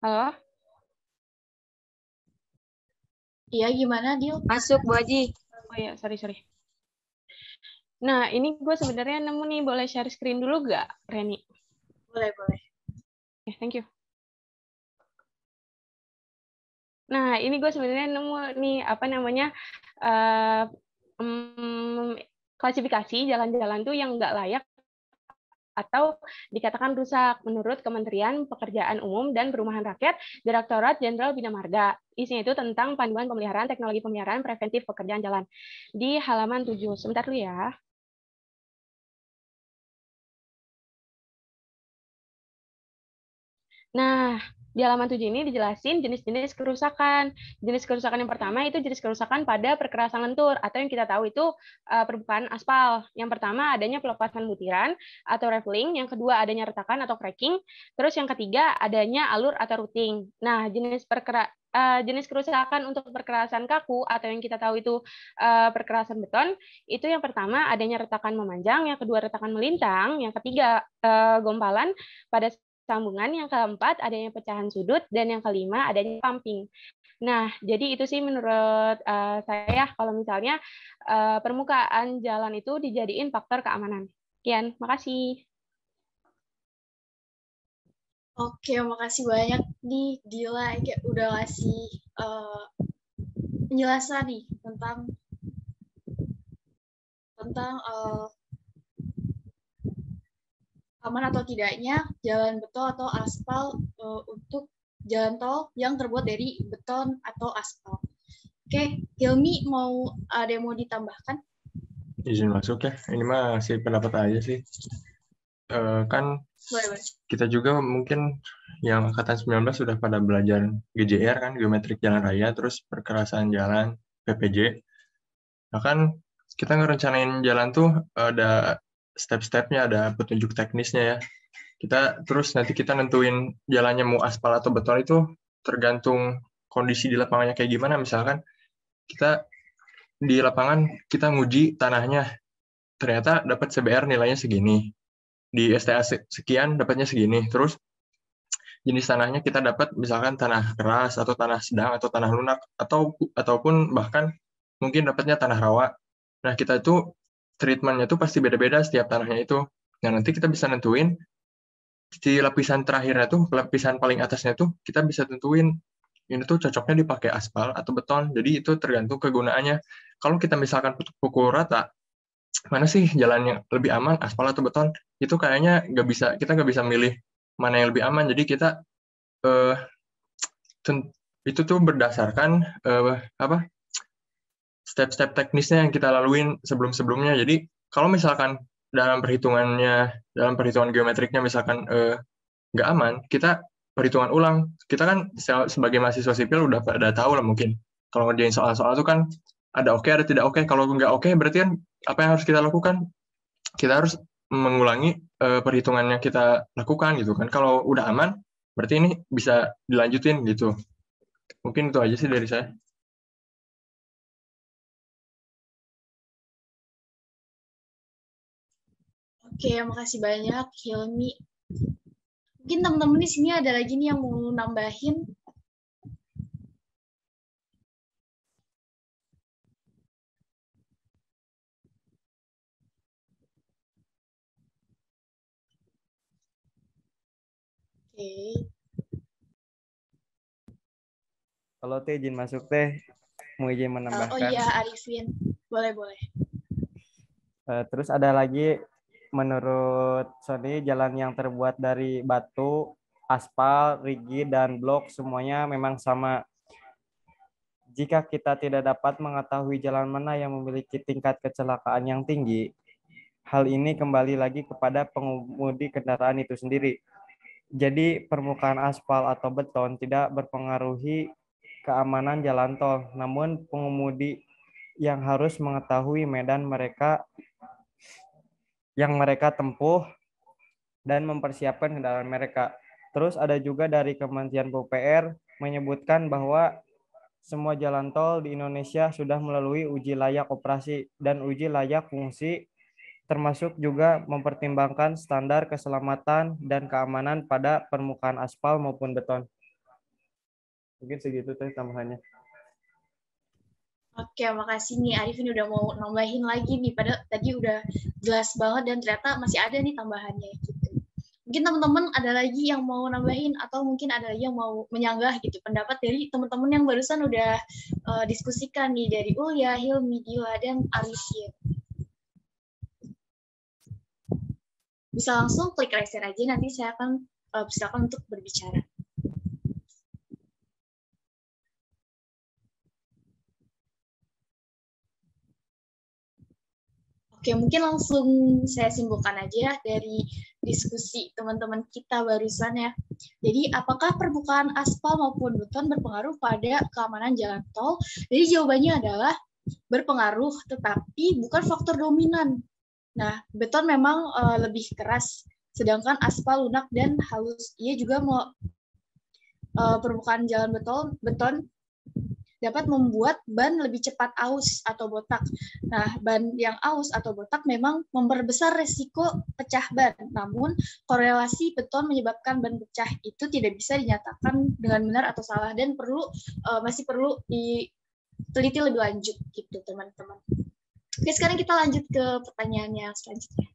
Halo?
Iya, gimana, Dil?
Masuk, Bu Haji.
Oh iya, sorry. Nah, ini gue sebenarnya nemu nih, boleh share screen dulu nggak, Reni?
Boleh.
Okay, thank you. Nah, ini gue sebenarnya nemu nih, klasifikasi jalan-jalan tuh yang nggak layak atau dikatakan rusak menurut Kementerian Pekerjaan Umum dan Perumahan Rakyat, Direktorat Jenderal Bina Marga. Isinya itu tentang panduan pemeliharaan teknologi pemeliharaan preventif pekerjaan jalan. Di halaman 7. Sebentar dulu ya. Nah, di halaman 7 ini dijelasin jenis-jenis kerusakan. Jenis kerusakan yang pertama itu jenis kerusakan pada perkerasan lentur, atau yang kita tahu itu permukaan aspal. Yang pertama adanya pelepasan butiran atau raveling, yang kedua adanya retakan atau cracking, terus yang ketiga adanya alur atau routing. Nah, jenis kerusakan untuk perkerasan kaku atau yang kita tahu itu perkerasan beton, itu yang pertama adanya retakan memanjang, yang kedua retakan melintang, yang ketiga gompalan pada sambungan, yang keempat adanya pecahan sudut, dan yang kelima adanya pumping. Nah, jadi itu sih menurut saya kalau misalnya permukaan jalan itu dijadiin faktor keamanan. Sekian, makasih.
Oke, makasih banyak nih Dila, udah ngasih penjelasan nih tentang aman atau tidaknya jalan beton atau aspal untuk jalan tol yang terbuat dari beton atau aspal. Oke, Hilmi ada yang mau ditambahkan?
Izin masuk ya. Ini masih pendapat aja sih. Kan
Boleh.
kita juga mungkin yang angkatan 19 sudah pada belajar GJR kan, geometrik jalan raya, terus perkerasan jalan, PPJ. Nah kan kita ngerencanain jalan tuh ada step-stepnya, ada petunjuk teknisnya ya. Terus nanti kita nentuin jalannya mau aspal atau beton itu tergantung kondisi di lapangannya kayak gimana. Misalkan kita di lapangan kita nguji tanahnya, ternyata dapat CBR nilainya segini. Di STA sekian dapatnya segini. Terus jenis tanahnya kita dapat misalkan tanah keras atau tanah sedang atau tanah lunak ataupun bahkan mungkin dapatnya tanah rawa. Nah, kita itu treatmentnya tuh pasti beda-beda setiap tanahnya itu. Nah, nanti kita bisa nentuin di lapisan terakhirnya tuh, lapisan paling atasnya tuh kita bisa tentuin ini tuh cocoknya dipakai aspal atau beton. Jadi itu tergantung kegunaannya. Kalau kita misalkan pukul rata, mana sih jalan yang lebih aman, aspal atau beton? Itu kayaknya kita nggak bisa milih mana yang lebih aman. Jadi kita itu tuh berdasarkan step-step teknisnya yang kita laluin sebelum-sebelumnya. Jadi kalau misalkan dalam perhitungan geometriknya misalkan nggak aman, kita perhitungan ulang. Kita kan sebagai mahasiswa sipil udah pada tahu lah mungkin. Kalau ngerjain soal-soal itu kan ada oke, ada tidak oke. Kalau nggak oke, berarti kan apa yang harus kita lakukan? Kita harus mengulangi perhitungan yang kita lakukan gitu kan. Kalau udah aman, berarti ini bisa dilanjutin gitu. Mungkin itu aja sih dari saya.
Oke, makasih banyak Hilmi. Mungkin teman-teman di sini ada lagi nih yang mau nambahin. Oke.
Kalau teh izin masuk teh, mau izin menambahkan.
Oh iya, Arifin. Boleh.
Terus ada lagi, menurut Sony, jalan yang terbuat dari batu, aspal, rigid, dan blok semuanya memang sama. Jika kita tidak dapat mengetahui jalan mana yang memiliki tingkat kecelakaan yang tinggi, hal ini kembali lagi kepada pengemudi kendaraan itu sendiri. Jadi permukaan aspal atau beton tidak berpengaruhi keamanan jalan tol, namun pengemudi yang harus mengetahui medan yang mereka tempuh dan mempersiapkan kendaraan mereka. Terus ada juga dari Kementerian PUPR menyebutkan bahwa semua jalan tol di Indonesia sudah melalui uji layak operasi dan uji layak fungsi, termasuk juga mempertimbangkan standar keselamatan dan keamanan pada permukaan aspal maupun beton. Mungkin segitu teh tambahannya.
Oke, makasih nih Arifin udah mau nambahin lagi nih. Padahal tadi udah jelas banget dan ternyata masih ada nih tambahannya gitu. Mungkin teman-teman ada lagi yang mau nambahin atau mungkin ada lagi yang mau menyanggah gitu pendapat dari teman-teman yang barusan udah diskusikan nih dari Ulya, Hilmi, Dila, dan Arifin. Bisa langsung klik raise aja, nanti saya akan silakan untuk berbicara. Oke, mungkin langsung saya simpulkan aja dari diskusi teman-teman kita barusan ya. Jadi, apakah permukaan aspal maupun beton berpengaruh pada keamanan jalan tol? Jadi, jawabannya adalah berpengaruh, tetapi bukan faktor dominan. Nah, beton memang lebih keras, sedangkan aspal lunak dan halus. Ia juga permukaan jalan beton dapat membuat ban lebih cepat aus atau botak. Nah, ban yang aus atau botak memang memperbesar resiko pecah ban. Namun, korelasi beton menyebabkan ban pecah itu tidak bisa dinyatakan dengan benar atau salah dan masih perlu diteliti lebih lanjut gitu, teman-teman. Oke, sekarang kita lanjut ke pertanyaan yang selanjutnya.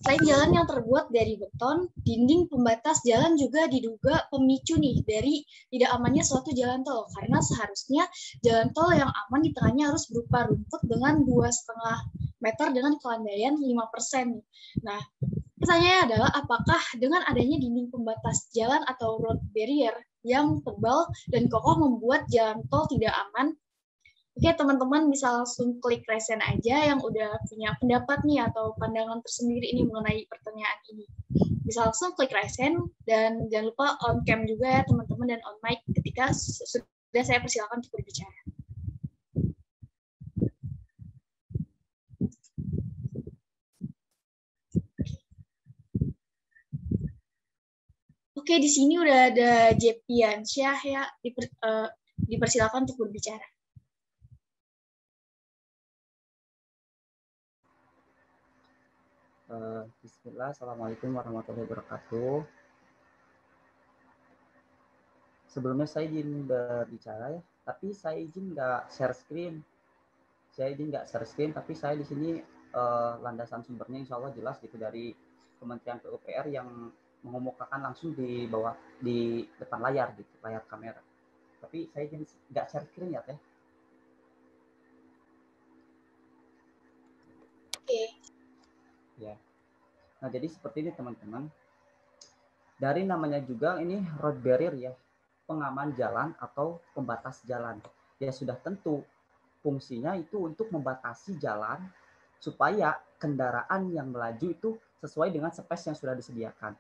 Selain jalan yang terbuat dari beton, dinding pembatas jalan juga diduga pemicu nih dari tidak amannya suatu jalan tol. Karena seharusnya jalan tol yang aman di tengahnya harus berupa rumput dengan 2,5 meter dengan kelandaian 5%. Nah, pertanyaannya adalah apakah dengan adanya dinding pembatas jalan atau road barrier yang tebal dan kokoh membuat jalan tol tidak aman? Oke, teman-teman bisa langsung klik resen aja yang udah punya pendapat nih atau pandangan tersendiri ini mengenai pertanyaan ini. Bisa langsung klik resen dan jangan lupa on cam juga ya teman-teman dan on mic ketika sudah saya persilakan untuk berbicara. Oke, di sini udah ada Jepiansyah ya, dipersilakan untuk berbicara.
Bismillah, Assalamualaikum warahmatullahi wabarakatuh. Sebelumnya saya izin berbicara ya, tapi saya izin nggak share screen. Tapi saya di sini landasan sumbernya insya Allah jelas gitu dari Kementerian PUPR yang mengemukakan langsung di bawah di depan layar gitu, layar kamera. Tapi saya izin nggak share screen ya teh.
Oke.
Ya. Nah, jadi seperti ini teman-teman. Dari namanya juga ini road barrier ya, pengaman jalan atau pembatas jalan. Ya sudah tentu fungsinya itu untuk membatasi jalan supaya kendaraan yang melaju itu sesuai dengan space yang sudah disediakan.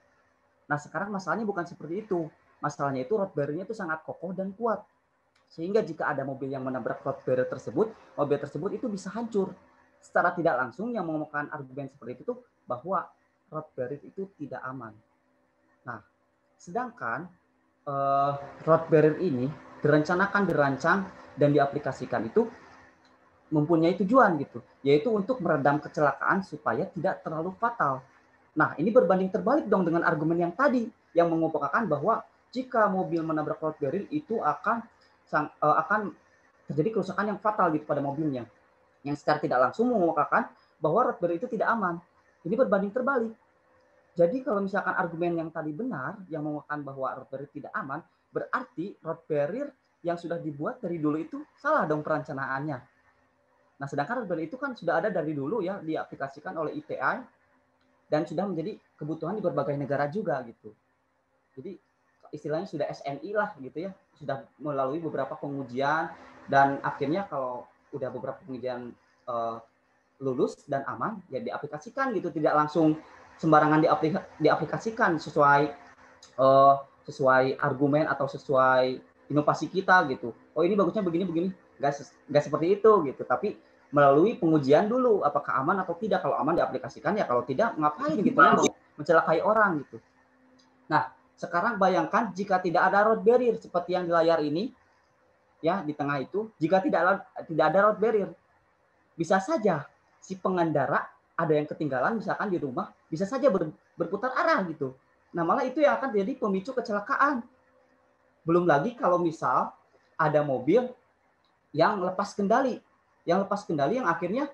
Nah, sekarang masalahnya bukan seperti itu. Masalahnya itu road barrier-nya itu sangat kokoh dan kuat. Sehingga jika ada mobil yang menabrak road barrier tersebut, mobil tersebut itu bisa hancur. Secara tidak langsung yang mengemukakan argumen seperti itu bahwa road barrier itu tidak aman. Nah, sedangkan road barrier ini dirancang dan diaplikasikan itu mempunyai tujuan gitu, yaitu untuk meredam kecelakaan supaya tidak terlalu fatal. Nah, ini berbanding terbalik dong dengan argumen yang tadi yang mengemukakan bahwa jika mobil menabrak road barrier itu akan terjadi kerusakan yang fatal gitu pada mobilnya. Yang secara tidak langsung mengemukakan bahwa road barrier itu tidak aman. Ini berbanding terbalik. Jadi kalau misalkan argumen yang tadi benar, yang mengemukakan bahwa road barrier tidak aman, berarti road barrier yang sudah dibuat dari dulu itu salah dong perencanaannya. Nah, sedangkan road barrier itu kan sudah ada dari dulu ya, diaplikasikan oleh ITI dan sudah menjadi kebutuhan di berbagai negara juga gitu. Jadi istilahnya sudah SNI lah gitu ya, sudah melalui beberapa pengujian dan akhirnya kalau udah beberapa pengujian lulus dan aman ya diaplikasikan gitu, tidak langsung sembarangan diaplikasikan sesuai argumen atau sesuai inovasi kita gitu. Oh ini bagusnya begini, nggak seperti itu gitu. Tapi melalui pengujian dulu apakah aman atau tidak. Kalau aman diaplikasikan ya, kalau tidak ngapain gitu ya, mencelakai orang gitu. Nah sekarang bayangkan jika tidak ada road barrier seperti yang di layar ini ya, di tengah itu, jika tidak ada road barrier, bisa saja si pengendara ada yang ketinggalan misalkan di rumah, bisa saja berputar arah gitu. Nah malah itu yang akan jadi pemicu kecelakaan. Belum lagi kalau misal ada mobil yang lepas kendali yang akhirnya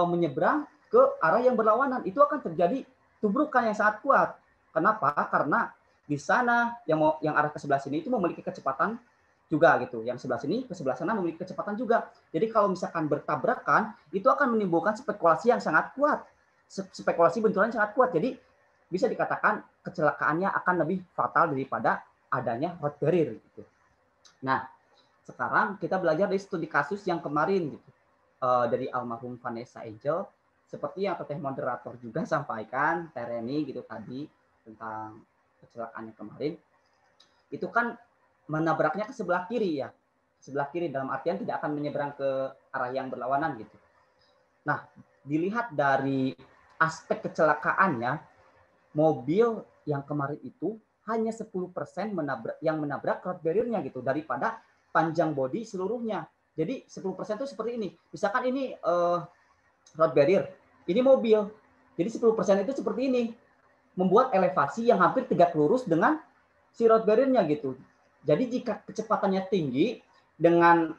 menyeberang ke arah yang berlawanan, itu akan terjadi tubrukan yang sangat kuat. Kenapa? Karena di sana yang arah ke sebelah sini itu memiliki kecepatan juga gitu. Yang sebelah sini ke sebelah sana memiliki kecepatan juga. Jadi kalau misalkan bertabrakan, itu akan menimbulkan spekulasi yang sangat kuat. Spekulasi benturan yang sangat kuat. Jadi bisa dikatakan kecelakaannya akan lebih fatal daripada adanya road barrier gitu. Nah, sekarang kita belajar dari studi kasus yang kemarin gitu. Dari almarhum Vanessa Angel, seperti yang teteh moderator juga sampaikan, Tereni gitu tadi tentang kecelakaannya kemarin. Itu kan menabraknya ke sebelah kiri ya. Sebelah kiri dalam artian tidak akan menyeberang ke arah yang berlawanan gitu. Nah, dilihat dari aspek kecelakaannya, mobil yang kemarin itu hanya 10% yang menabrak road barrier-nya gitu daripada panjang bodi seluruhnya. Jadi 10% itu seperti ini. Misalkan ini road barrier, ini mobil. Jadi 10% itu seperti ini. Membuat elevasi yang hampir tegak lurus dengan si road barrier-nya gitu. Jadi jika kecepatannya tinggi dengan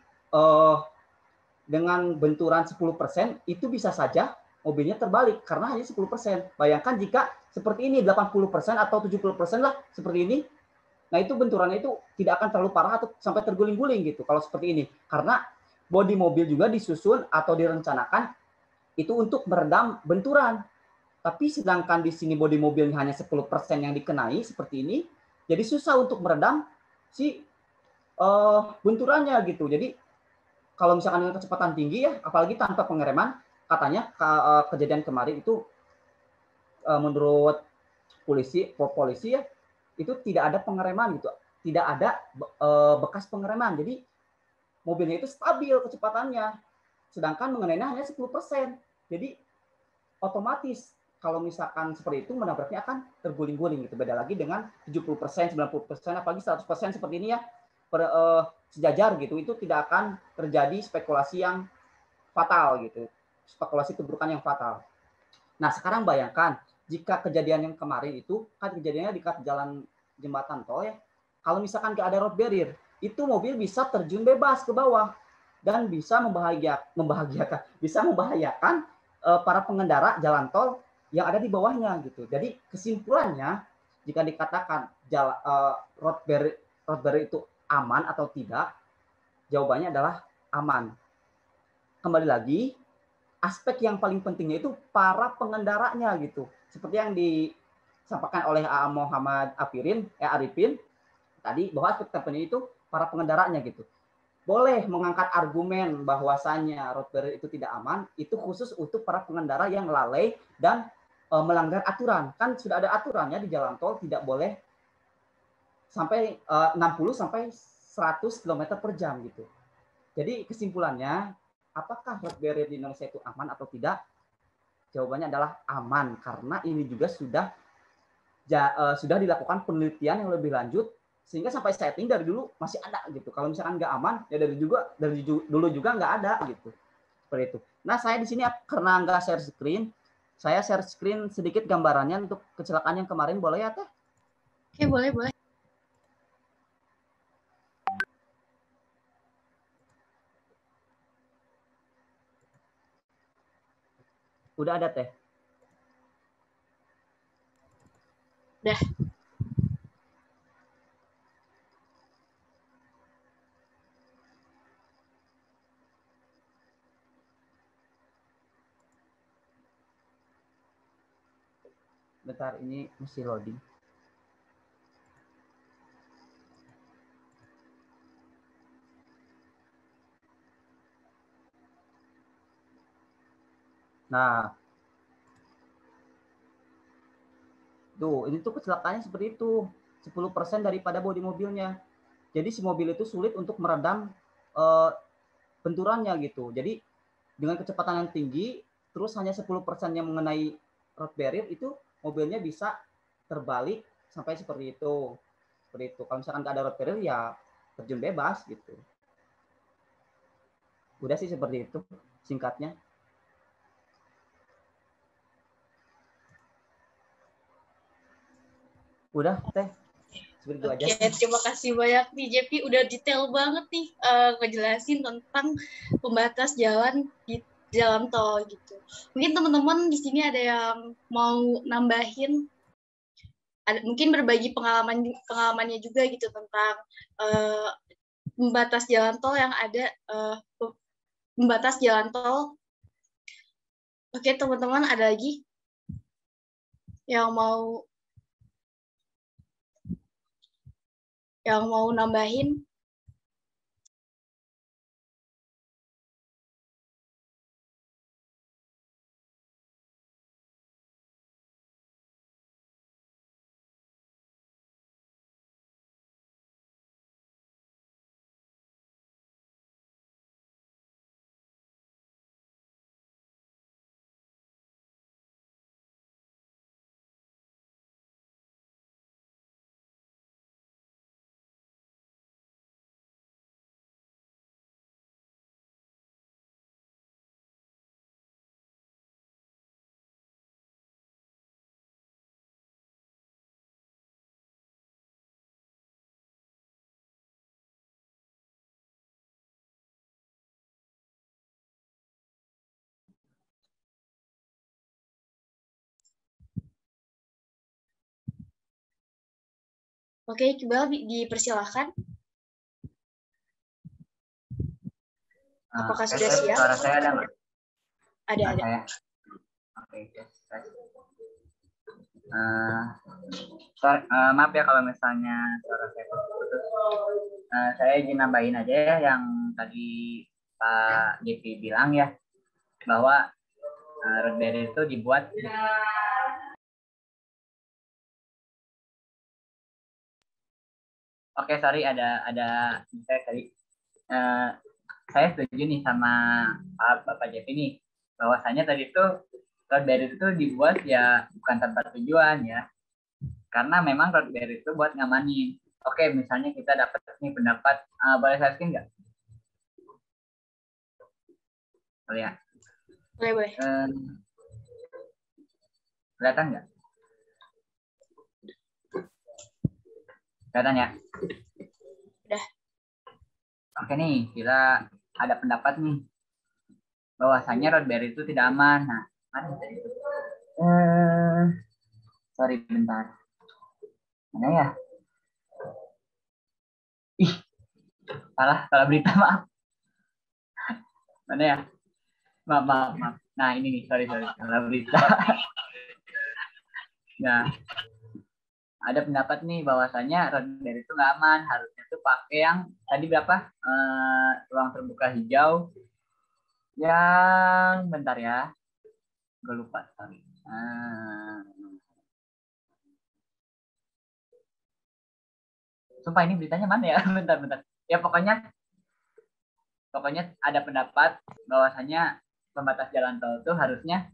benturan 10%, itu bisa saja mobilnya terbalik karena hanya 10%. Bayangkan jika seperti ini 80% atau 70% lah seperti ini. Nah, itu benturannya itu tidak akan terlalu parah atau sampai terguling-guling gitu kalau seperti ini. Karena bodi mobil juga disusun atau direncanakan itu untuk meredam benturan. Tapi sedangkan di sini bodi mobilnya hanya 10% yang dikenai seperti ini, jadi susah untuk meredam si benturannya gitu. Jadi kalau misalkan dengan kecepatan tinggi ya, apalagi tanpa pengereman, katanya kejadian kemarin itu menurut polisi ya, itu tidak ada pengereman gitu, tidak ada bekas pengereman. Jadi mobilnya itu stabil kecepatannya, sedangkan mengenainya hanya 10%. Jadi otomatis kalau misalkan seperti itu menabraknya akan terguling-guling gitu. Beda lagi dengan 70%, 90%, apalagi 100% seperti ini ya, sejajar gitu, itu tidak akan terjadi spekulasi yang fatal gitu, spekulasi keburukan yang fatal. Nah, sekarang bayangkan jika kejadian yang kemarin itu kan kejadiannya di jalan jembatan tol ya, kalau misalkan nggak ada road barrier, itu mobil bisa terjun bebas ke bawah dan bisa membahayakan para pengendara jalan tol yang ada di bawahnya gitu. Jadi kesimpulannya jika dikatakan road barrier itu aman atau tidak, jawabannya adalah aman. Kembali lagi, aspek yang paling pentingnya itu para pengendaranya gitu. Seperti yang disampaikan oleh Muhammad Arifin tadi, bahwa aspek terpenting itu para pengendaranya gitu. Boleh mengangkat argumen bahwasannya road barrier itu tidak aman, itu khusus untuk para pengendara yang lalai dan melanggar aturan. Kan sudah ada aturannya di jalan tol, tidak boleh sampai 60 sampai 100 km per jam gitu. Jadi kesimpulannya, apakah road barrier di Indonesia itu aman atau tidak? Jawabannya adalah aman, karena ini juga sudah dilakukan penelitian yang lebih lanjut, sehingga sampai saat ini dari dulu masih ada gitu. Kalau misalkan nggak aman, ya dari dulu juga nggak ada gitu. Seperti itu. Nah, saya di sini karena nggak share screen, saya share screen sedikit gambarannya untuk kecelakaan yang kemarin, boleh ya Teh?
Oke, boleh.
Udah ada Teh?
Udah.
Bentar, ini mesti loading. Nah, tuh, ini tuh kecelakaannya seperti itu. 10% daripada bodi mobilnya. Jadi si mobil itu sulit untuk meredam benturannya gitu. Jadi dengan kecepatan yang tinggi, terus hanya 10% yang mengenai road barrier, itu mobilnya bisa terbalik sampai seperti itu. Seperti itu. Kalau misalkan nggak ada road barrier, ya terjun bebas gitu. Udah sih seperti itu singkatnya. Udah Teh.
Oke, terima kasih banyak nih JP, udah detail banget nih ngejelasin tentang pembatas jalan di jalan tol gitu. Mungkin teman-teman di sini ada yang mau nambahin, mungkin berbagi pengalamannya juga gitu tentang pembatas jalan tol yang ada, pembatas jalan tol. Oke, teman-teman, ada lagi yang mau nambahin? Oke, Iqbal dipersilahkan. Apakah sudah siap?
Suara saya ada nggak?
Ada.
Saya. Oke, maaf ya kalau misalnya suara saya putus. Saya izin nambahin aja ya yang tadi Pak Devi bilang ya, bahwa Raspberry itu dibuat Oke, sorry ada saya tadi. Saya setuju nih sama Bapak Jeff ini, bahwasanya tadi itu Raspberry itu dibuat ya bukan tanpa tujuan ya, karena memang Raspberry itu buat ngamanin. Oke, misalnya kita dapat nih pendapat, boleh saya screen nggak? Boleh ya?
Boleh.
Kelihatan nggak? Kelihatan ya?
Udah.
Oke nih, kita ada pendapat nih bahwasanya Raspberry itu tidak aman. Nah, mana tadi itu? Sorry, bentar. Mana ya? Ih, salah berita, maaf. Mana ya? Maaf. Nah, ini nih, sorry, salah berita. Nah, ada pendapat nih bahwasanya Raspberry itu nggak aman, harusnya tuh pakai yang tadi berapa? Ruang terbuka hijau yang bentar ya, gue lupa, sorry. Sumpah ini beritanya mana ya? Bentar. Ya pokoknya ada pendapat bahwasanya pembatas jalan tol itu harusnya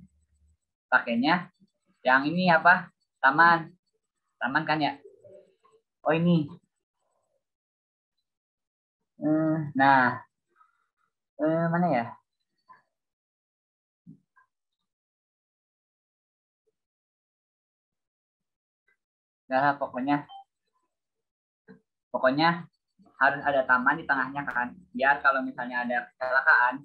pakainya yang ini apa? Taman kan ya? Oh ini. Nah, mana ya? Nah, pokoknya harus ada taman di tengahnya kan, biar kalau misalnya ada kecelakaan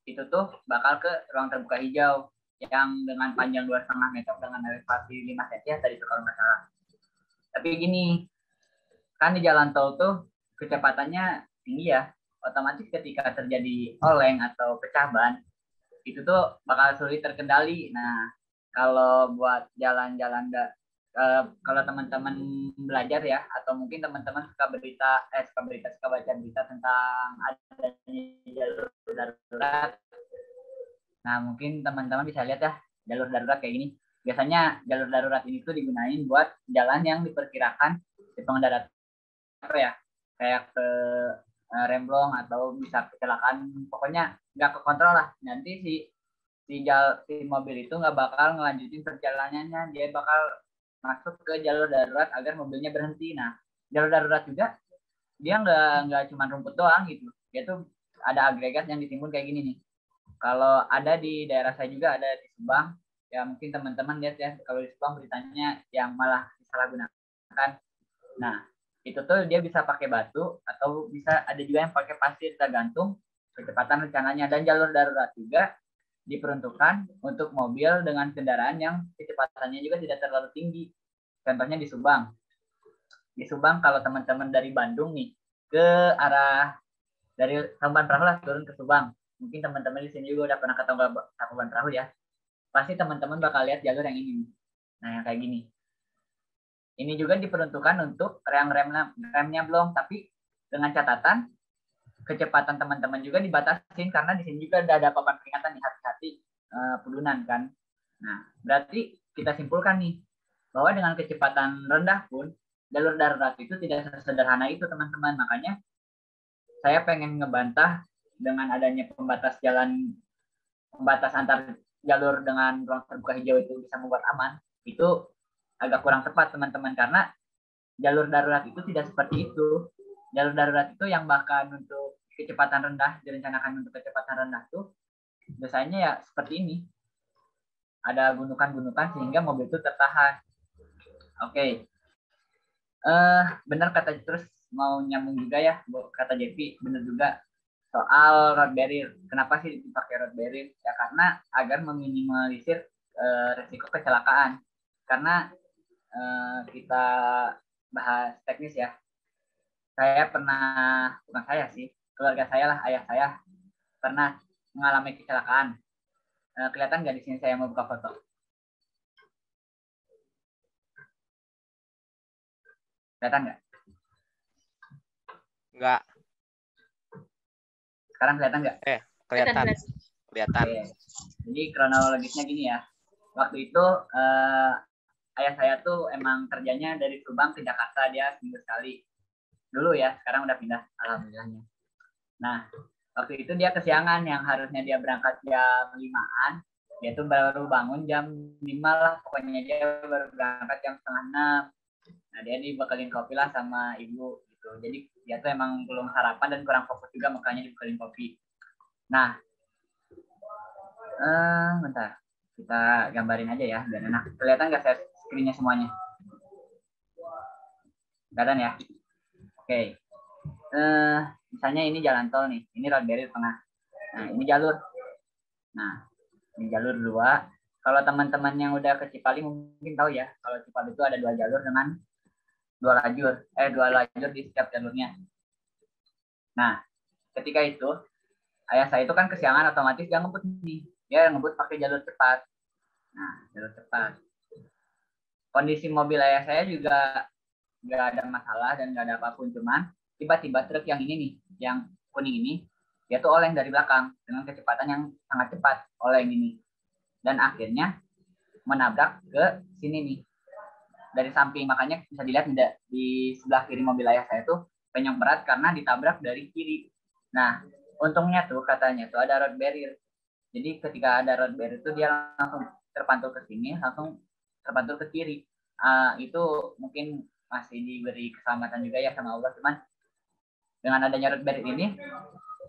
itu tuh bakal ke ruang terbuka hijau yang dengan panjang 2,5 meter dengan elevasi 5 cm ya tadi kalau nggak salah. Tapi gini, kan di jalan tol tuh kecepatannya tinggi ya, otomatis ketika terjadi oleng atau pecah ban itu tuh bakal sulit terkendali. Nah, kalau buat jalan-jalan kalau teman-teman belajar ya, atau mungkin teman-teman suka baca berita tentang adanya jalur darurat. Nah, mungkin teman-teman bisa lihat ya, jalur darurat kayak gini. Biasanya jalur darurat ini tuh digunain buat jalan yang diperkirakan di pengendara apa ya, kayak ke remblong atau bisa kecelakaan, pokoknya nggak kekontrol lah. Nanti si mobil itu nggak bakal ngelanjutin perjalanannya, dia bakal masuk ke jalur darurat agar mobilnya berhenti. Nah, jalur darurat juga dia nggak cuma rumput doang gitu, dia tuh ada agregat yang ditimbun kayak gini nih. Kalau ada di daerah saya juga ada di Subang, ya mungkin teman-teman lihat ya, kalau di Subang beritanya yang malah disalahgunakan. Nah, itu tuh dia bisa pakai batu atau bisa ada juga yang pakai pasir, tergantung kecepatan rencananya. Dan jalur darurat juga diperuntukkan untuk mobil dengan kendaraan yang kecepatannya juga tidak terlalu tinggi. Contohnya di Subang. Di Subang kalau teman-teman dari Bandung nih ke arah dari Tangkuban Perahu lah turun ke Subang. Mungkin teman-teman di sini juga udah pernah ke Tangkuban Perahu ya. Pasti teman-teman bakal lihat jalur yang ini. Nah, yang kayak gini. Ini juga diperuntukkan untuk remnya belum, tapi dengan catatan kecepatan teman-teman juga dibatasin, karena di sini juga ada papan peringatan nih, hati-hati pedunan kan. Nah, berarti kita simpulkan nih bahwa dengan kecepatan rendah pun jalur darurat itu tidak sesederhana itu teman-teman. Makanya saya pengen ngebantah dengan adanya pembatas antar jalur dengan ruang terbuka hijau itu bisa membuat aman, itu agak kurang tepat teman-teman, karena jalur darurat itu tidak seperti itu. Jalur darurat itu yang bahkan untuk kecepatan rendah, direncanakan untuk kecepatan rendah tuh biasanya ya seperti ini. Ada gundukan-gundukan sehingga mobil itu tertahan. Oke. Benar kata, terus mau nyambung juga ya, kata Jepi, benar juga soal road barrier. Kenapa sih dipakai road barrier? Ya karena agar meminimalisir resiko kecelakaan. Karena kita bahas teknis ya. Saya pernah, bukan saya sih, keluarga saya lah, ayah saya pernah mengalami kecelakaan. Kelihatan nggak di sini saya mau buka foto? Kelihatan nggak?
Enggak.
Sekarang kelihatan nggak?
Kelihatan. Kelihatan.
Oke. Jadi kronologisnya gini ya. Waktu itu ayah saya tuh emang kerjanya dari Subang ke Jakarta, dia seminggu sekali. Dulu ya, sekarang udah pindah, alhamdulillahnya. Nah, waktu itu dia kesiangan, yang harusnya dia berangkat jam 5-an, dia tuh baru bangun jam 5 lah, pokoknya dia baru berangkat jam 5:30. Nah, dia dibekalin kopi lah sama ibu gitu. Jadi dia tuh emang belum sarapan dan kurang fokus juga, makanya dibekalin kopi. Nah, bentar, kita gambarin aja ya biar enak. Kelihatan nggak saya screen-nya semuanya? Kelihatan ya? Oke. Misalnya ini jalan tol nih, ini road barrier tengah. Nah, ini jalur. Nah, ini jalur 2. Kalau teman-teman yang udah ke Cipali mungkin tahu ya, kalau Cipali itu ada 2 jalur dengan 2 lajur di setiap jalurnya. Nah, ketika itu ayah saya itu kan kesiangan, otomatis dia ngebut nih. Dia ngebut pakai jalur cepat. Nah, jalur cepat. Kondisi mobil ayah saya juga nggak ada masalah dan nggak ada apapun, cuman tiba-tiba truk yang ini nih, yang kuning ini, dia tuh oleng dari belakang dengan kecepatan yang sangat cepat, oleng ini. Dan akhirnya menabrak ke sini nih, dari samping. Makanya bisa dilihat di sebelah kiri mobil ayah saya tuh penyok berat karena ditabrak dari kiri. Nah, untungnya tuh katanya tuh ada road barrier. Jadi ketika ada road barrier itu dia langsung terpantul ke sini, langsung terpantul ke kiri. Itu mungkin masih diberi keselamatan juga ya sama Allah. Cuman dengan adanya road barrier ini,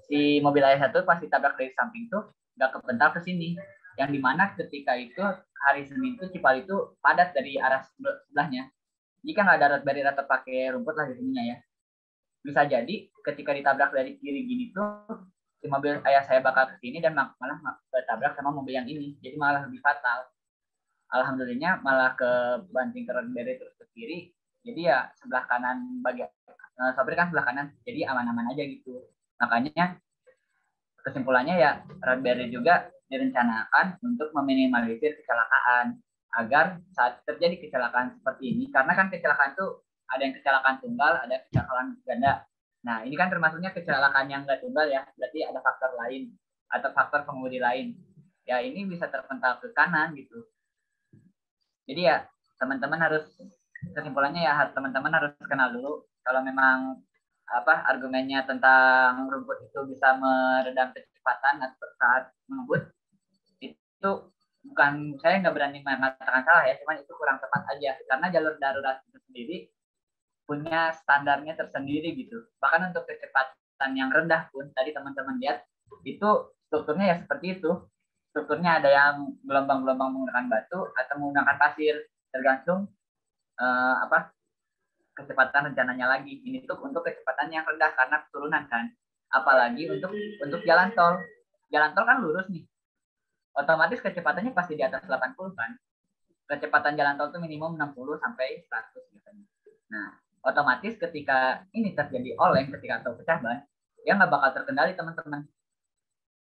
si mobil ayah satu pasti tabrak dari samping tuh nggak kepental ke sini. Yang dimana ketika itu hari Senin itu Cipali itu padat dari arah sebelahnya. Jika nggak ada road barrier atau pakai rumput lah di sininya ya, bisa jadi ketika ditabrak dari kiri gini tuh si mobil ayah saya bakal ke sini dan malah bertabrak sama mobil yang ini. Jadi malah lebih fatal. Alhamdulillahnya malah ke banting ke road barrier terus ke kiri. Jadi ya sebelah kanan bagian sopir kan sebelah kanan. Jadi aman-aman aja gitu. Makanya kesimpulannya ya road barrier juga direncanakan untuk meminimalisir kecelakaan agar saat terjadi kecelakaan seperti ini, karena kan kecelakaan tuh ada yang kecelakaan tunggal, ada kecelakaan ganda. Nah, ini kan termasuknya kecelakaan yang nggak tunggal ya, berarti ada faktor lain atau faktor pengemudi lain. Ya, ini bisa terpental ke kanan gitu. Jadi ya, teman-teman harus, kesimpulannya ya teman-teman harus kenal dulu kalau memang argumennya tentang rumput itu bisa meredam kecepatan saat mengebut, itu bukan, saya nggak berani mengatakan salah ya, cuman itu kurang tepat aja karena jalur darurat itu sendiri punya standarnya tersendiri gitu. Bahkan untuk kecepatan yang rendah pun tadi teman-teman lihat itu strukturnya ya seperti itu. Strukturnya ada yang gelombang-gelombang menggunakan batu atau menggunakan pasir, tergantung kecepatan rencananya lagi. Ini tuh untuk kecepatan yang rendah karena keturunan kan. Apalagi untuk jalan tol. Jalan tol kan lurus nih. Otomatis kecepatannya pasti di atas 80 kan. Kecepatan jalan tol itu minimum 60 sampai 100 biasanya. Nah, otomatis ketika ini terjadi oleng, ketika tol pecah ban, dia nggak bakal terkendali teman-teman.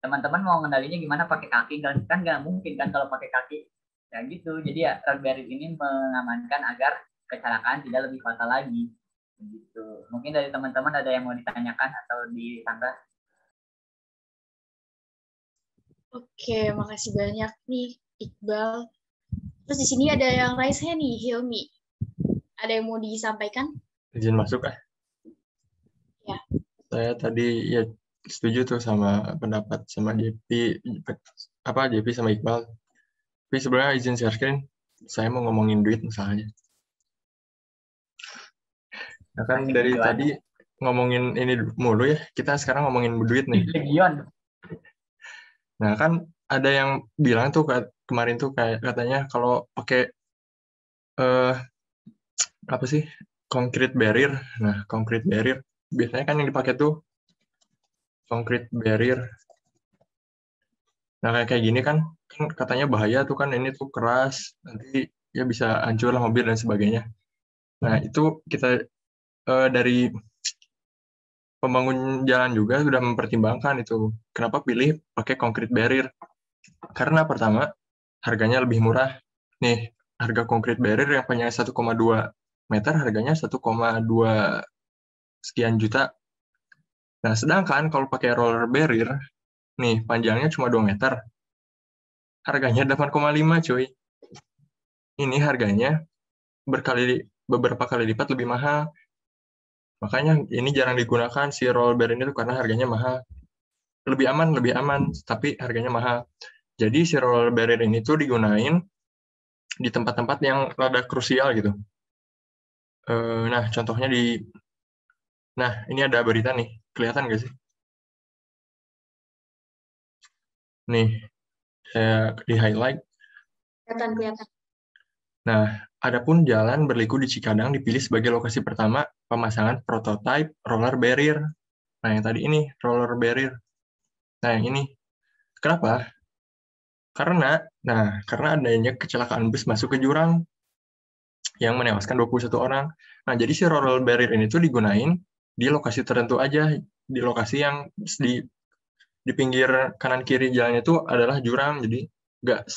Teman-teman mau ngendalinya gimana pakai kaki? Kan nggak mungkin kan kalau pakai kaki. Ya gitu. Jadi ya road barrier ini mengamankan agar kecelakaan tidak lebih fatal lagi. Gitu. Mungkin dari teman-teman ada yang mau ditanyakan atau ditambah?
Oke, makasih banyak nih Iqbal. Terus di sini ada yang raise hand nih, Hilmi. Ada yang mau disampaikan?
Izin masuk ah.
Ya.
Saya tadi ya setuju tuh sama pendapat sama JP sama Iqbal. Tapi sebenarnya izin share screen, saya mau ngomongin duit misalnya. Nah kan dari tadi ngomongin ini mulu ya, kita sekarang ngomongin duit nih. Nah kan ada yang bilang tuh kemarin tuh kayak katanya kalau pakai concrete barrier. Nah concrete barrier biasanya kan yang dipakai tuh concrete barrier. Nah kayak gini kan katanya bahaya tuh kan, ini tuh keras, nanti ya bisa hancur lah mobil dan sebagainya. Nah, itu kita dari pembangun jalan juga sudah mempertimbangkan itu. Kenapa pilih pakai concrete barrier? Karena pertama, harganya lebih murah. Nih, harga concrete barrier yang punya 1,2 meter harganya 1,2 sekian juta. Nah, sedangkan kalau pakai roller barrier, nih panjangnya cuma 2 meter. Harganya 8,5 cuy. Ini harganya beberapa kali lipat lebih mahal. Makanya ini jarang digunakan si roller barrier itu karena harganya mahal. Lebih aman, tapi harganya mahal. Jadi si roller barrier ini tuh digunain di tempat-tempat yang rada krusial gitu. Nah, contohnya ini ada berita nih, kelihatan nggak sih? Nih, saya di-highlight.
Kelihatan.
Nah, adapun jalan berliku di Cikadang dipilih sebagai lokasi pertama pemasangan prototipe roller barrier. Nah, yang tadi ini, roller barrier. Nah, yang ini. Kenapa? Karena adanya kecelakaan bus masuk ke jurang yang menewaskan 21 orang. Nah, jadi si roller barrier ini tuh digunain di lokasi tertentu aja, di lokasi yang di pinggir kanan kiri jalannya itu adalah jurang, jadi nggak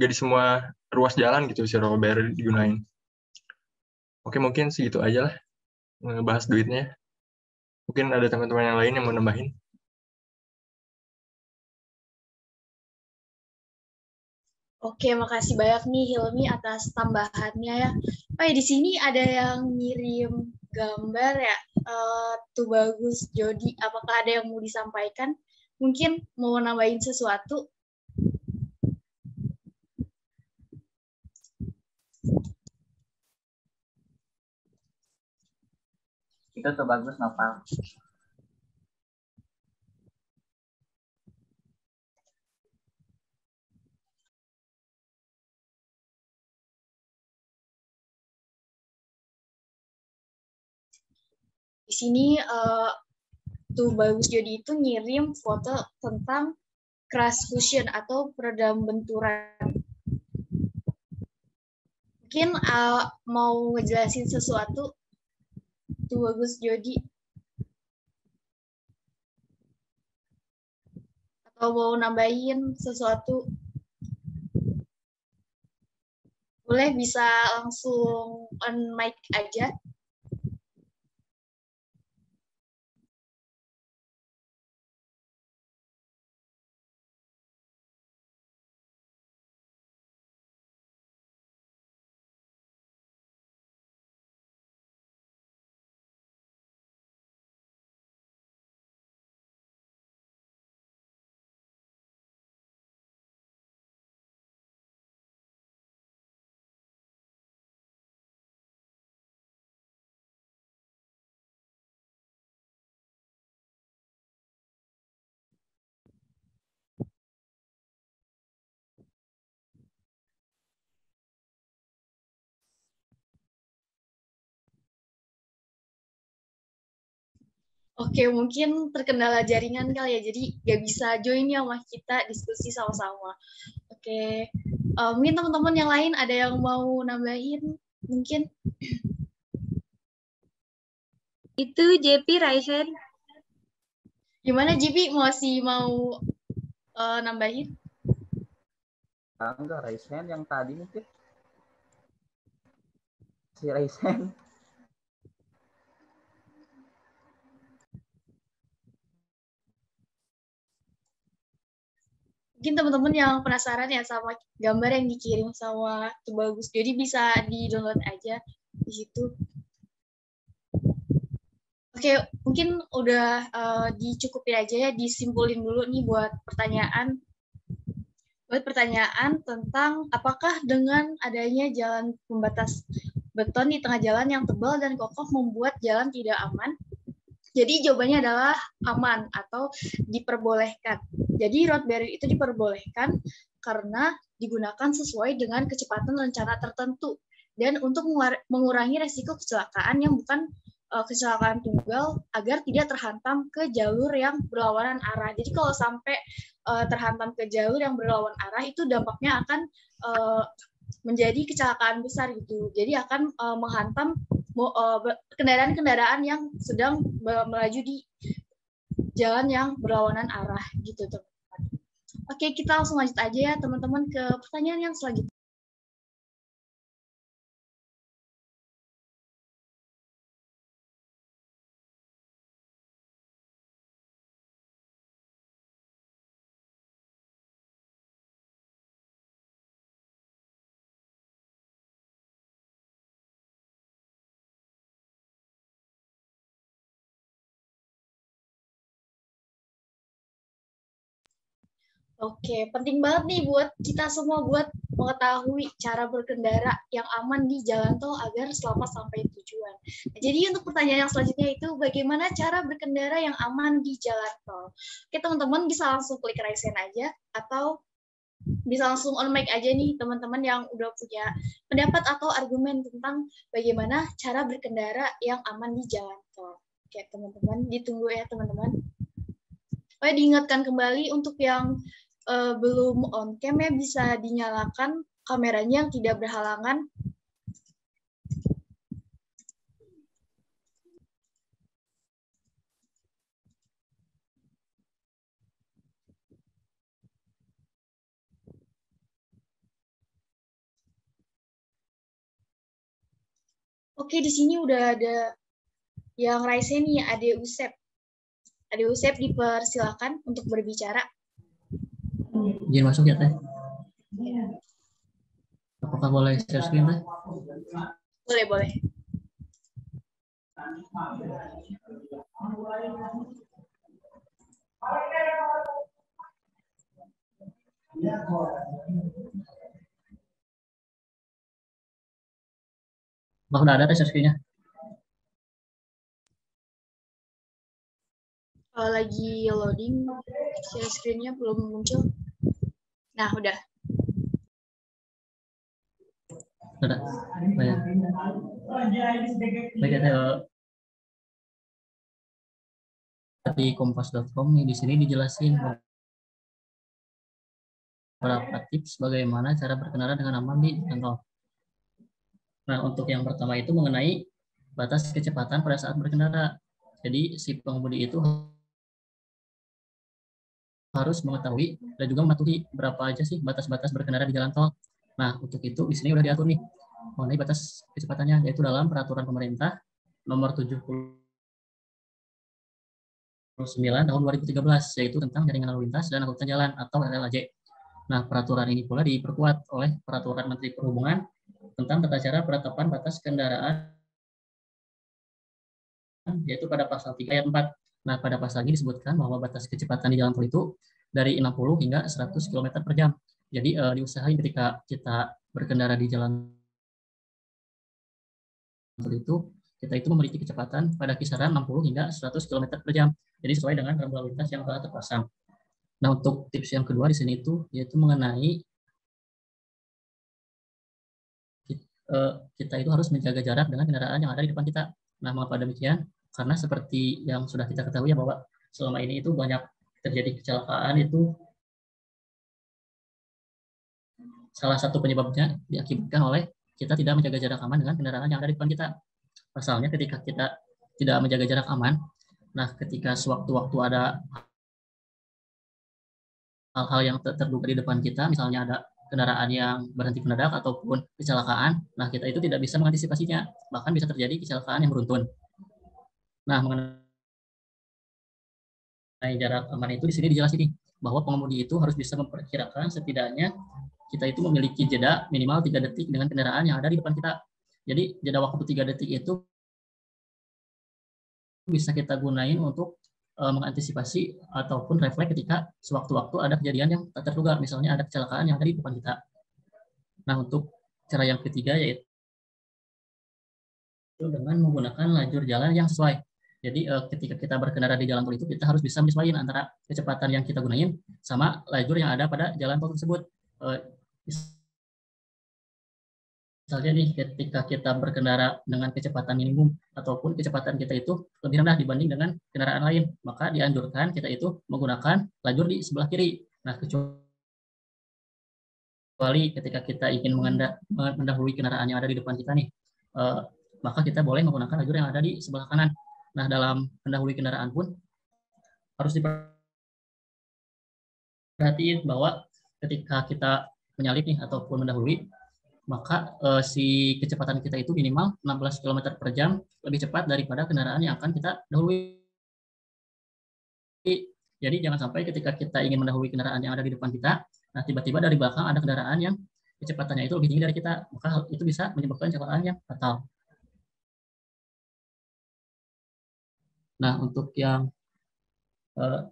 di semua ruas jalan gitu si roller barrier digunain. Oke, mungkin segitu aja lah ngebahas duitnya. Mungkin ada teman-teman yang lain yang mau nambahin.
Oke, makasih banyak nih Hilmi atas tambahannya ya. Oh ya, di sini ada yang ngirim gambar ya. Tuh bagus, Jody. Apakah ada yang mau disampaikan? Mungkin mau nambahin sesuatu?
Itu tuh bagus, Noval.
Di sini tuh bagus Jody itu ngirim foto tentang crash cushion atau peredam benturan. Mungkin mau ngejelasin sesuatu tuh bagus Jody. Atau mau nambahin sesuatu. Boleh bisa langsung on mic aja. Oke, mungkin terkendala jaringan kali ya, jadi nggak bisa join ya sama kita diskusi sama-sama. Oke, mungkin teman-teman yang lain ada yang mau nambahin, mungkin?
Itu JP Raisen.
Gimana JP, masih mau nambahin?
Enggak, Raisen yang tadi mungkin. Si Raisen.
Mungkin teman-teman yang penasaran ya sama gambar yang dikirim sama Tuh Bagus, jadi bisa di-download aja di situ. Oke, mungkin udah dicukupin aja ya, disimpulin dulu nih buat pertanyaan. Tentang apakah dengan adanya jalan pembatas beton di tengah jalan yang tebal dan kokoh membuat jalan tidak aman? Jadi jawabannya adalah aman atau diperbolehkan. Jadi road barrier itu diperbolehkan karena digunakan sesuai dengan kecepatan rencana tertentu dan untuk mengurangi resiko kecelakaan yang bukan kecelakaan tunggal agar tidak terhantam ke jalur yang berlawanan arah. Jadi kalau sampai terhantam ke jalur yang berlawanan arah itu dampaknya akan menjadi kecelakaan besar gitu. Jadi akan menghantam kendaraan-kendaraan yang sedang melaju di jalan yang berlawanan arah gitu teman-teman. Oke, kita langsung lanjut aja ya teman-teman ke pertanyaan yang selanjutnya. Oke, penting banget nih buat kita semua buat mengetahui cara berkendara yang aman di jalan tol agar selamat sampai tujuan. Nah, jadi untuk pertanyaan yang selanjutnya itu bagaimana cara berkendara yang aman di jalan tol? Oke, teman-teman bisa langsung klik raise hand aja atau bisa langsung on mic aja nih teman-teman yang udah punya pendapat atau argumen tentang bagaimana cara berkendara yang aman di jalan tol. Oke, teman-teman, ditunggu ya teman-teman. Oke, diingatkan kembali untuk yang belum on cam ya bisa dinyalakan kameranya yang tidak berhalangan. Oke, di sini udah ada yang raise nih, Ade Usep. Ade Usep dipersilakan untuk berbicara.
Izin masuk ya, Teh? Apakah boleh share screen, Teh?
Boleh, boleh.
Udah ada share screen-nya?
Lagi loading, share screen-nya belum muncul. Nah, udah.
Udah. Baik. Baik, di kompas.com nih di sini dijelasin beberapa tips bagaimana cara berkendara dengan aman di jalan tol. Nah, untuk yang pertama itu mengenai batas kecepatan pada saat berkendara. Jadi si pengemudi itu harus mengetahui dan juga mematuhi berapa aja sih batas-batas berkendara di jalan tol. Nah, untuk itu di sini udah diatur nih mengenai batas kecepatannya, yaitu dalam peraturan pemerintah nomor 79 tahun 2013, yaitu tentang jaringan lalu lintas dan angkutan jalan atau RLAJ. Nah, peraturan ini pula diperkuat oleh peraturan Menteri Perhubungan tentang tata cara penetapan batas kendaraan, yaitu pada pasal 3 ayat 4. Nah, pada pasal ini disebutkan bahwa batas kecepatan di jalan tol itu dari 60 hingga 100 km per jam. Jadi diusahain ketika kita berkendara di jalan tol itu, kita itu memiliki kecepatan pada kisaran 60 hingga 100 km per jam. Jadi sesuai dengan rambu lalu lintas yang telah terpasang. Nah, untuk tips yang kedua di sini itu yaitu mengenai kita itu harus menjaga jarak dengan kendaraan yang ada di depan kita. Nah, mengapa demikian? Karena seperti yang sudah kita ketahui ya bahwa selama ini itu banyak terjadi kecelakaan, itu salah satu penyebabnya diakibatkan oleh kita tidak menjaga jarak aman dengan kendaraan yang ada di depan kita. Pasalnya ketika kita tidak menjaga jarak aman, nah ketika sewaktu-waktu ada hal-hal yang terduga di depan kita, misalnya ada kendaraan yang berhenti mendadak ataupun kecelakaan, nah kita itu tidak bisa mengantisipasinya, bahkan bisa terjadi kecelakaan yang beruntun. Nah, mengenai jarak aman itu di sini dijelasin nih, bahwa pengemudi itu harus bisa memperkirakan setidaknya kita itu memiliki jeda minimal 3 detik dengan kendaraan yang ada di depan kita. Jadi jeda waktu 3 detik itu bisa kita gunain untuk mengantisipasi ataupun refleks ketika sewaktu-waktu ada kejadian yang tak terduga, misalnya ada kecelakaan yang ada di depan kita. Nah, untuk cara yang ketiga yaitu dengan menggunakan lajur jalan yang sesuai. Jadi ketika kita berkendara di jalan tol itu kita harus bisa menyesuaikan antara kecepatan yang kita gunain sama lajur yang ada pada jalan tol tersebut. Misalnya nih, ketika kita berkendara dengan kecepatan minimum ataupun kecepatan kita itu lebih rendah dibanding dengan kendaraan lain, maka dianjurkan kita itu menggunakan lajur di sebelah kiri. Nah, kecuali ketika kita ingin mendahului kendaraan yang ada di depan kita nih, maka kita boleh menggunakan lajur yang ada di sebelah kanan. Nah, dalam mendahului kendaraan pun harus diperhatiin bahwa ketika kita menyalip nih ataupun mendahului, maka si kecepatan kita itu minimal 16 km per jam, lebih cepat daripada kendaraan yang akan kita dahului. Jadi jangan sampai ketika kita ingin mendahului kendaraan yang ada di depan kita, nah tiba-tiba dari belakang ada kendaraan yang kecepatannya itu lebih tinggi dari kita, maka hal itu bisa menyebabkan kecelakaan yang fatal. Nah, untuk yang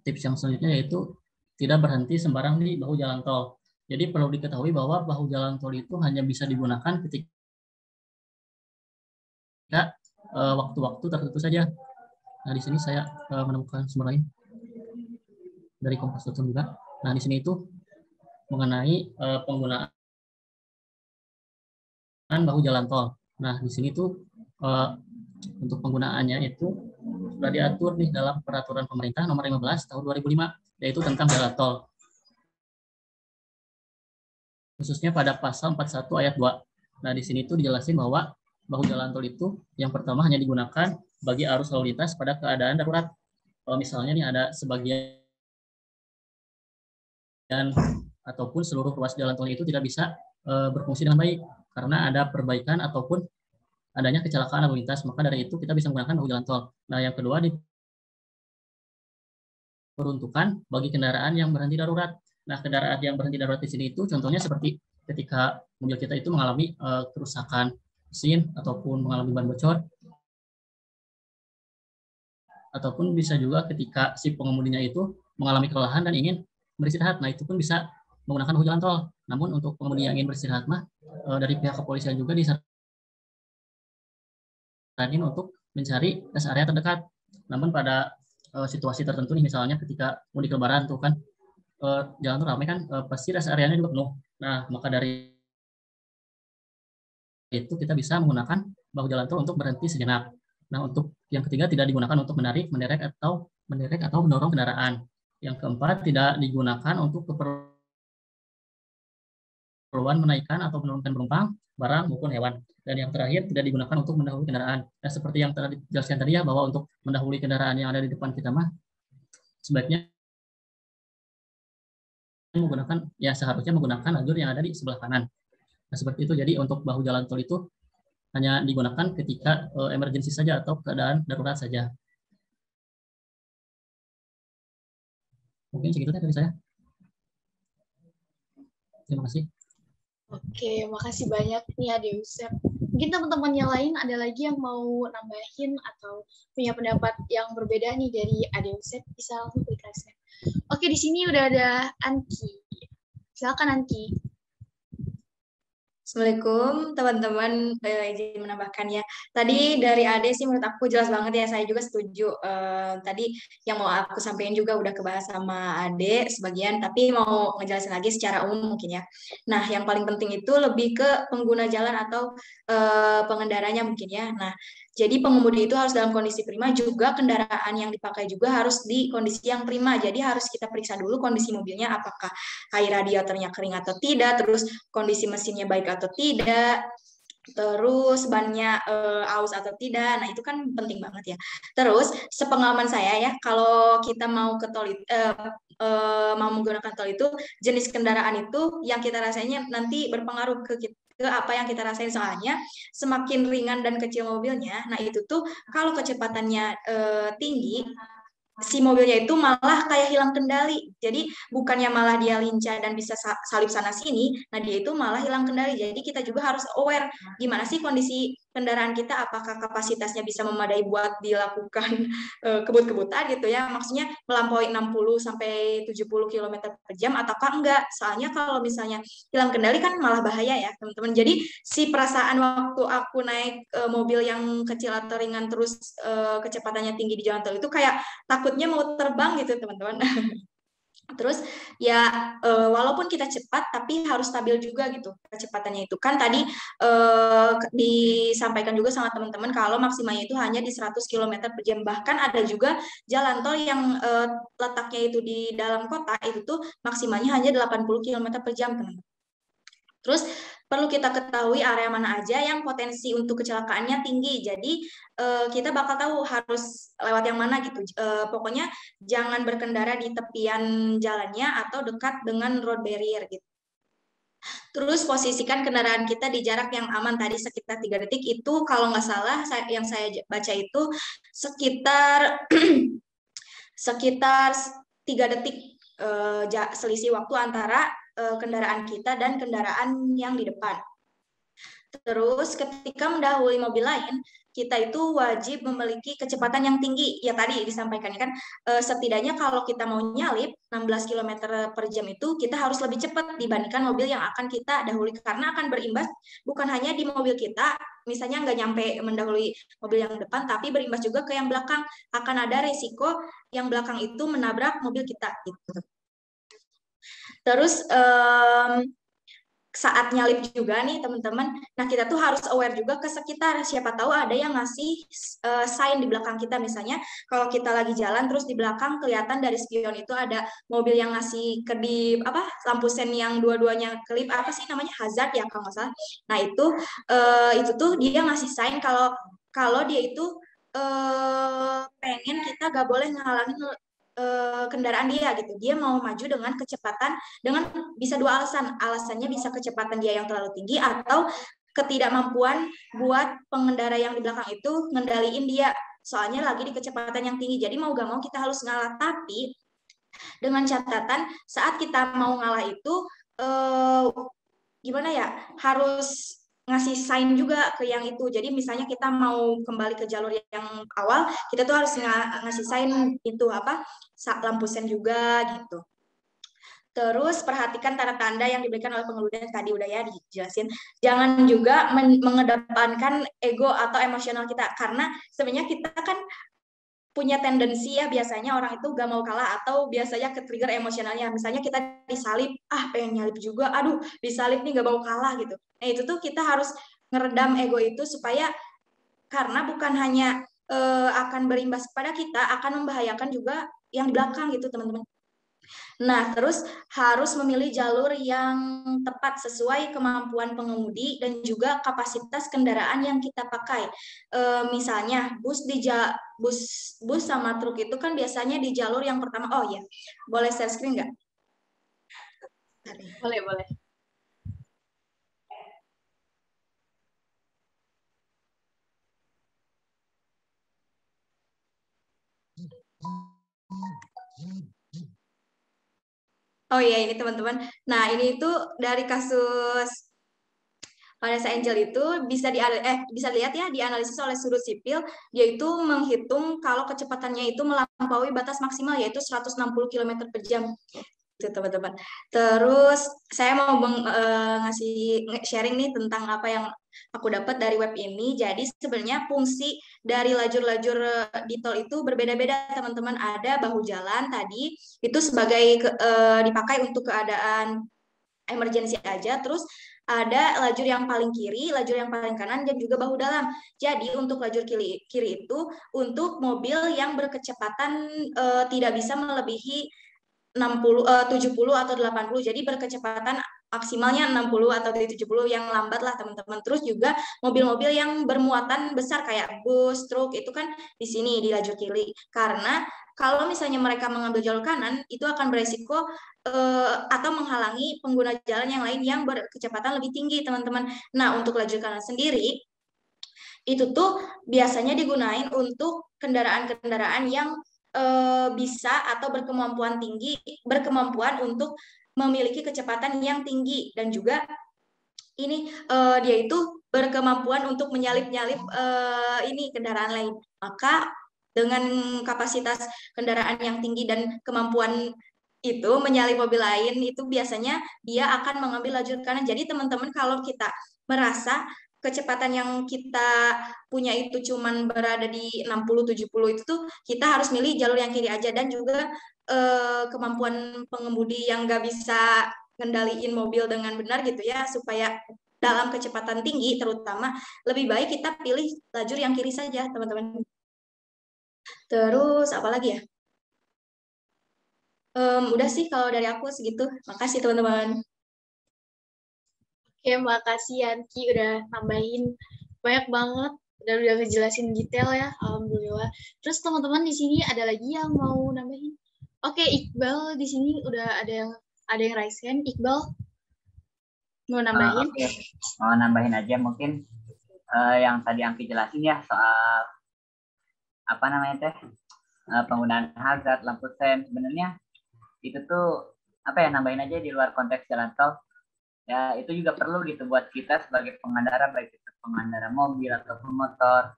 tips yang selanjutnya yaitu tidak berhenti sembarang di bahu jalan tol. Jadi perlu diketahui bahwa bahu jalan tol itu hanya bisa digunakan ketika waktu-waktu tertentu saja. Nah, di sini saya menemukan sumber lain dari Kompas.com juga. Nah, di sini itu mengenai penggunaan bahu jalan tol. Nah, di sini tuh untuk penggunaannya itu sudah diatur nih dalam peraturan pemerintah nomor 15 tahun 2005, yaitu tentang jalan tol. Khususnya pada pasal 41 ayat 2. Nah, di sini tuh dijelasin bahwa bahu jalan tol itu yang pertama hanya digunakan bagi arus lalu lintas pada keadaan darurat. Kalau misalnya nih ada sebagian ataupun seluruh ruas jalan tol itu tidak bisa berfungsi dengan baik karena ada perbaikan ataupun adanya kecelakaan lalu lintas, maka dari itu kita bisa menggunakan bahu jalan tol. Nah, yang kedua diperuntukkan bagi kendaraan yang berhenti darurat. Nah, kendaraan yang berhenti darurat di sini itu contohnya seperti ketika mobil kita itu mengalami kerusakan mesin ataupun mengalami ban bocor, ataupun bisa juga ketika si pengemudinya itu mengalami kelelahan dan ingin beristirahat. Nah, itu pun bisa menggunakan bahu jalan tol. Namun untuk pengemudi yang ingin beristirahat mah dari pihak kepolisian juga disaranin untuk mencari rest area terdekat. Namun pada situasi tertentu nih, misalnya ketika mudik lebaran tuh kan jalan tuh ramai kan, pasti rest areanya juga penuh. Nah, maka dari itu kita bisa menggunakan bahu jalan tol untuk berhenti sejenak. Nah, untuk yang ketiga tidak digunakan untuk menarik, menderek atau mendorong kendaraan. Yang keempat tidak digunakan untuk keperluan menaikkan atau menurunkan penumpang, barang maupun hewan. Dan yang terakhir tidak digunakan untuk mendahului kendaraan. Nah, seperti yang telah dijelaskan tadi ya, bahwa untuk mendahului kendaraan yang ada di depan kita mah sebaiknya seharusnya menggunakan lajur yang ada di sebelah kanan. Nah, seperti itu. Jadi untuk bahu jalan tol itu hanya digunakan ketika emergensi saja atau keadaan darurat saja. Mungkin segitu dari saya. Terima kasih.
Oke, makasih banyak nih Ade Yusef. Mungkin teman-teman yang lain ada lagi yang mau nambahin atau punya pendapat yang berbeda nih dari Ade Yusef, bisa langsung klik like. Oke, di sini udah ada Anki. Silakan Anki.
Assalamualaikum teman-teman, izin menambahkan ya. Tadi dari Ade sih menurut aku jelas banget ya, saya juga setuju. Tadi yang mau aku sampaikan juga udah kebahas sama Ade sebagian, tapi mau ngejelasin lagi secara umum mungkin ya. Nah, yang paling penting itu lebih ke pengguna jalan atau pengendaranya mungkin ya. Nah, jadi pengemudi itu harus dalam kondisi prima, juga kendaraan yang dipakai juga harus di kondisi yang prima. Jadi harus kita periksa dulu kondisi mobilnya, apakah air radiatornya kering atau tidak, terus kondisi mesinnya baik atau tidak, terus bannya aus atau tidak. Nah, itu kan penting banget ya. Terus sepengalaman saya ya, kalau kita mau ke tol mau menggunakan tol itu, jenis kendaraan itu yang kita rasainya nanti berpengaruh ke apa yang kita rasain. Soalnya semakin ringan dan kecil mobilnya, nah itu tuh kalau kecepatannya tinggi, si mobilnya itu malah kayak hilang kendali. Jadi bukannya malah dia lincah dan bisa salip sana sini, nah dia itu malah hilang kendali. Jadi kita juga harus aware gimana sih kondisi kendaraan kita, apakah kapasitasnya bisa memadai buat dilakukan kebut-kebutan gitu ya. Maksudnya melampaui 60 sampai 70 km per jam ataukah enggak. Soalnya kalau misalnya hilang kendali kan malah bahaya ya, teman-teman. Jadi si perasaan waktu aku naik mobil yang kecil atau ringan terus kecepatannya tinggi di jalan tol itu kayak takutnya mau terbang gitu, teman-teman. Terus ya walaupun kita cepat tapi harus stabil juga gitu kecepatannya itu. Kan tadi disampaikan juga sama teman-teman kalau maksimalnya itu hanya di 100 km per jam. Bahkan ada juga jalan tol yang letaknya itu di dalam kota itu tuh maksimalnya hanya 80 km per jam, teman-teman. Terus perlu kita ketahui area mana aja yang potensi untuk kecelakaannya tinggi. Jadi kita bakal tahu harus lewat yang mana gitu. Pokoknya jangan berkendara di tepian jalannya atau dekat dengan road barrier gitu. Terus posisikan kendaraan kita di jarak yang aman tadi sekitar 3 detik itu kalau nggak salah yang saya baca itu sekitar sekitar 3 detik selisih waktu antara kendaraan kita dan kendaraan yang di depan. Terus ketika mendahului mobil lain, kita itu wajib memiliki kecepatan yang tinggi. Ya tadi disampaikan kan, setidaknya kalau kita mau nyalip 16 km per jam itu, kita harus lebih cepat dibandingkan mobil yang akan kita dahului. Karena akan berimbas bukan hanya di mobil kita, misalnya nggak nyampe mendahului mobil yang depan, tapi berimbas juga ke yang belakang. Akan ada resiko yang belakang itu menabrak mobil kita. Gitu. Terus saat nyalip juga nih teman-teman, nah kita tuh harus aware juga ke sekitar, siapa tahu ada yang ngasih sign di belakang kita, misalnya kalau kita lagi jalan terus di belakang kelihatan dari spion itu ada mobil yang ngasih kedip apa lampu sen yang dua-duanya kelip apa sih namanya hazard ya kalau nggak salah. Nah itu tuh dia ngasih sign kalau dia itu pengen kita gak boleh ngalangin kendaraan dia gitu. Dia mau maju dengan kecepatan dengan bisa dua alasan. Alasannya bisa kecepatan dia yang terlalu tinggi atau ketidakmampuan buat pengendara yang di belakang itu ngendaliin dia. Soalnya lagi di kecepatan yang tinggi. Jadi mau gak mau kita harus ngalah. Tapi dengan catatan saat kita mau ngalah itu gimana ya? Harus ngasih sign juga ke yang itu. Jadi misalnya kita mau kembali ke jalur yang awal, kita tuh harus ngasih sign itu apa? Lampu sen juga gitu. Terus perhatikan tanda-tanda yang diberikan oleh pengemudi tadi udah ya dijelasin. Jangan juga mengedepankan ego atau emosional kita karena sebenarnya kita kan punya tendensi ya biasanya orang itu gak mau kalah atau biasanya ke-trigger emosionalnya. Misalnya kita disalip, pengen nyalip juga, aduh disalip nih gak mau kalah gitu. Nah itu tuh kita harus ngeredam ego itu supaya karena bukan hanya akan berimbas kepada kita, akan membahayakan juga yang di belakang gitu teman-teman. Nah, terus harus memilih jalur yang tepat sesuai kemampuan pengemudi dan juga kapasitas kendaraan yang kita pakai. Misalnya bus sama truk itu kan biasanya di jalur yang pertama. Oh ya, boleh share screen nggak?
Boleh.
Oh iya ini teman-teman. Nah ini itu dari kasus Vanessa Angel itu bisa lihat ya dianalisis oleh sudut sipil, yaitu menghitung kalau kecepatannya itu melampaui batas maksimal yaitu 160 km per jam. Itu teman-teman. Terus saya mau ngasih sharing nih tentang apa yang aku dapat dari web ini. Jadi sebenarnya fungsi dari lajur-lajur di tol itu berbeda-beda teman-teman. Ada bahu jalan tadi itu sebagai dipakai untuk keadaan emergensi aja. Terus ada lajur yang paling kiri, lajur yang paling kanan, dan juga bahu dalam. Jadi untuk lajur kiri itu untuk mobil yang berkecepatan tidak bisa melebihi 70 atau 80. Jadi berkecepatan maksimalnya 60 atau 70 yang lambat lah teman-teman. Terus juga mobil-mobil yang bermuatan besar kayak bus, truk itu kan di sini di lajur kiri. Karena kalau misalnya mereka mengambil jalur kanan itu akan beresiko atau menghalangi pengguna jalan yang lain yang berkecepatan lebih tinggi teman-teman. Nah untuk lajur kanan sendiri itu tuh biasanya digunain untuk kendaraan-kendaraan yang bisa atau berkemampuan untuk memiliki kecepatan yang tinggi dan juga ini dia itu berkemampuan untuk menyalip-nyalip ini kendaraan lain. Maka dengan kapasitas kendaraan yang tinggi dan kemampuan itu menyalip mobil lain itu biasanya dia akan mengambil lajur kanan. Jadi teman-teman kalau kita merasa kecepatan yang kita punya itu cuman berada di 60-70 itu tuh kita harus milih jalur yang kiri aja dan juga kemampuan pengemudi yang nggak bisa ngendaliin mobil dengan benar gitu ya supaya dalam kecepatan tinggi terutama lebih baik kita pilih lajur yang kiri saja teman-teman. Terus apa lagi ya? Udah sih kalau dari aku segitu. Makasih teman-teman.
Oke, makasih Yanki udah nambahin banyak banget dan udah ngejelasin detail ya, alhamdulillah. Terus teman-teman di sini ada lagi yang mau nambahin? Oke, Iqbal di sini udah ada yang raise hand. Iqbal mau nambahin?
Oke, mau nambahin aja mungkin yang tadi Angki jelasin ya soal apa namanya teh penggunaan hazard lampu sen. Sebenarnya itu tuh apa ya, nambahin aja di luar konteks jalan tol. Ya itu juga perlu gitu buat kita sebagai pengendara, baik itu pengendara mobil ataupun motor.